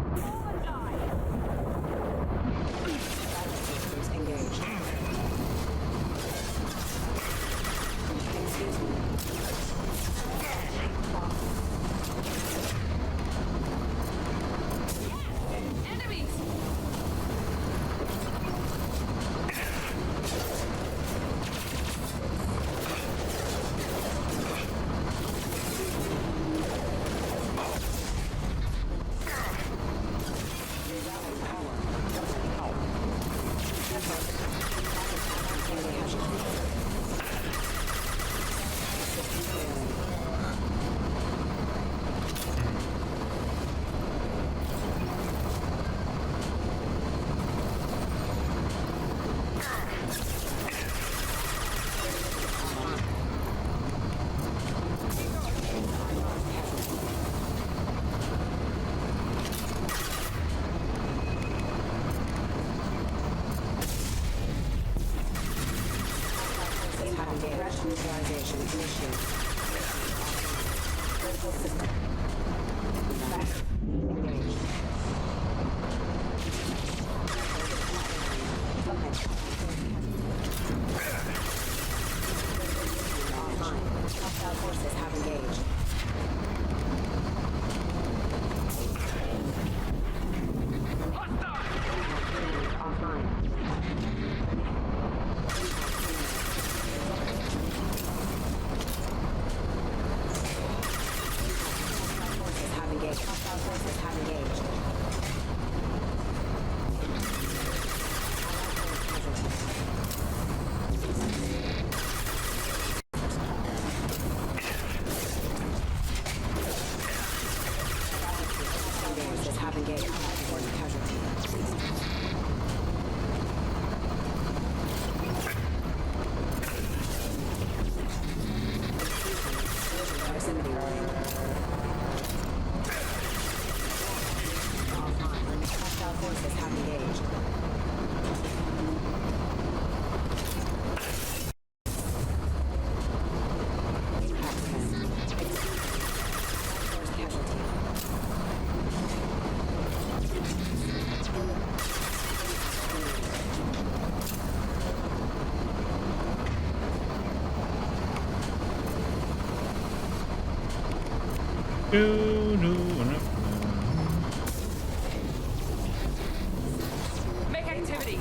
Make activity.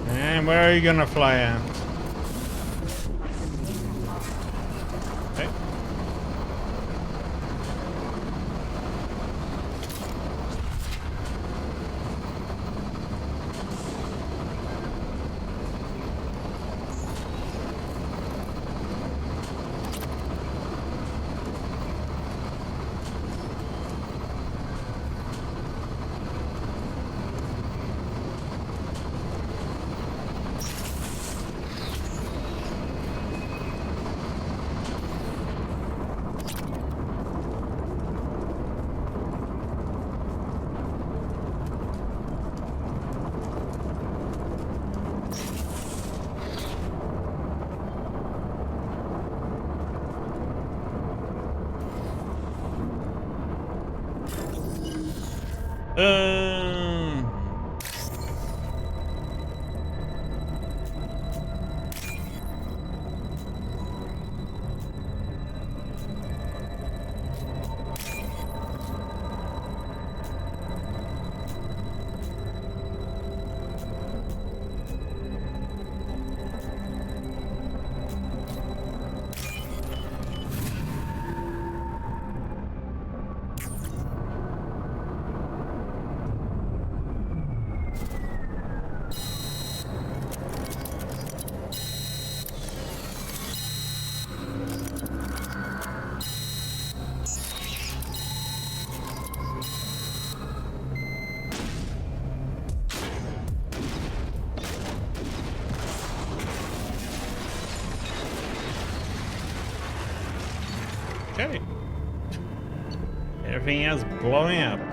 And where are you gonna fly at? Okay. Okay. Everything else blowing up.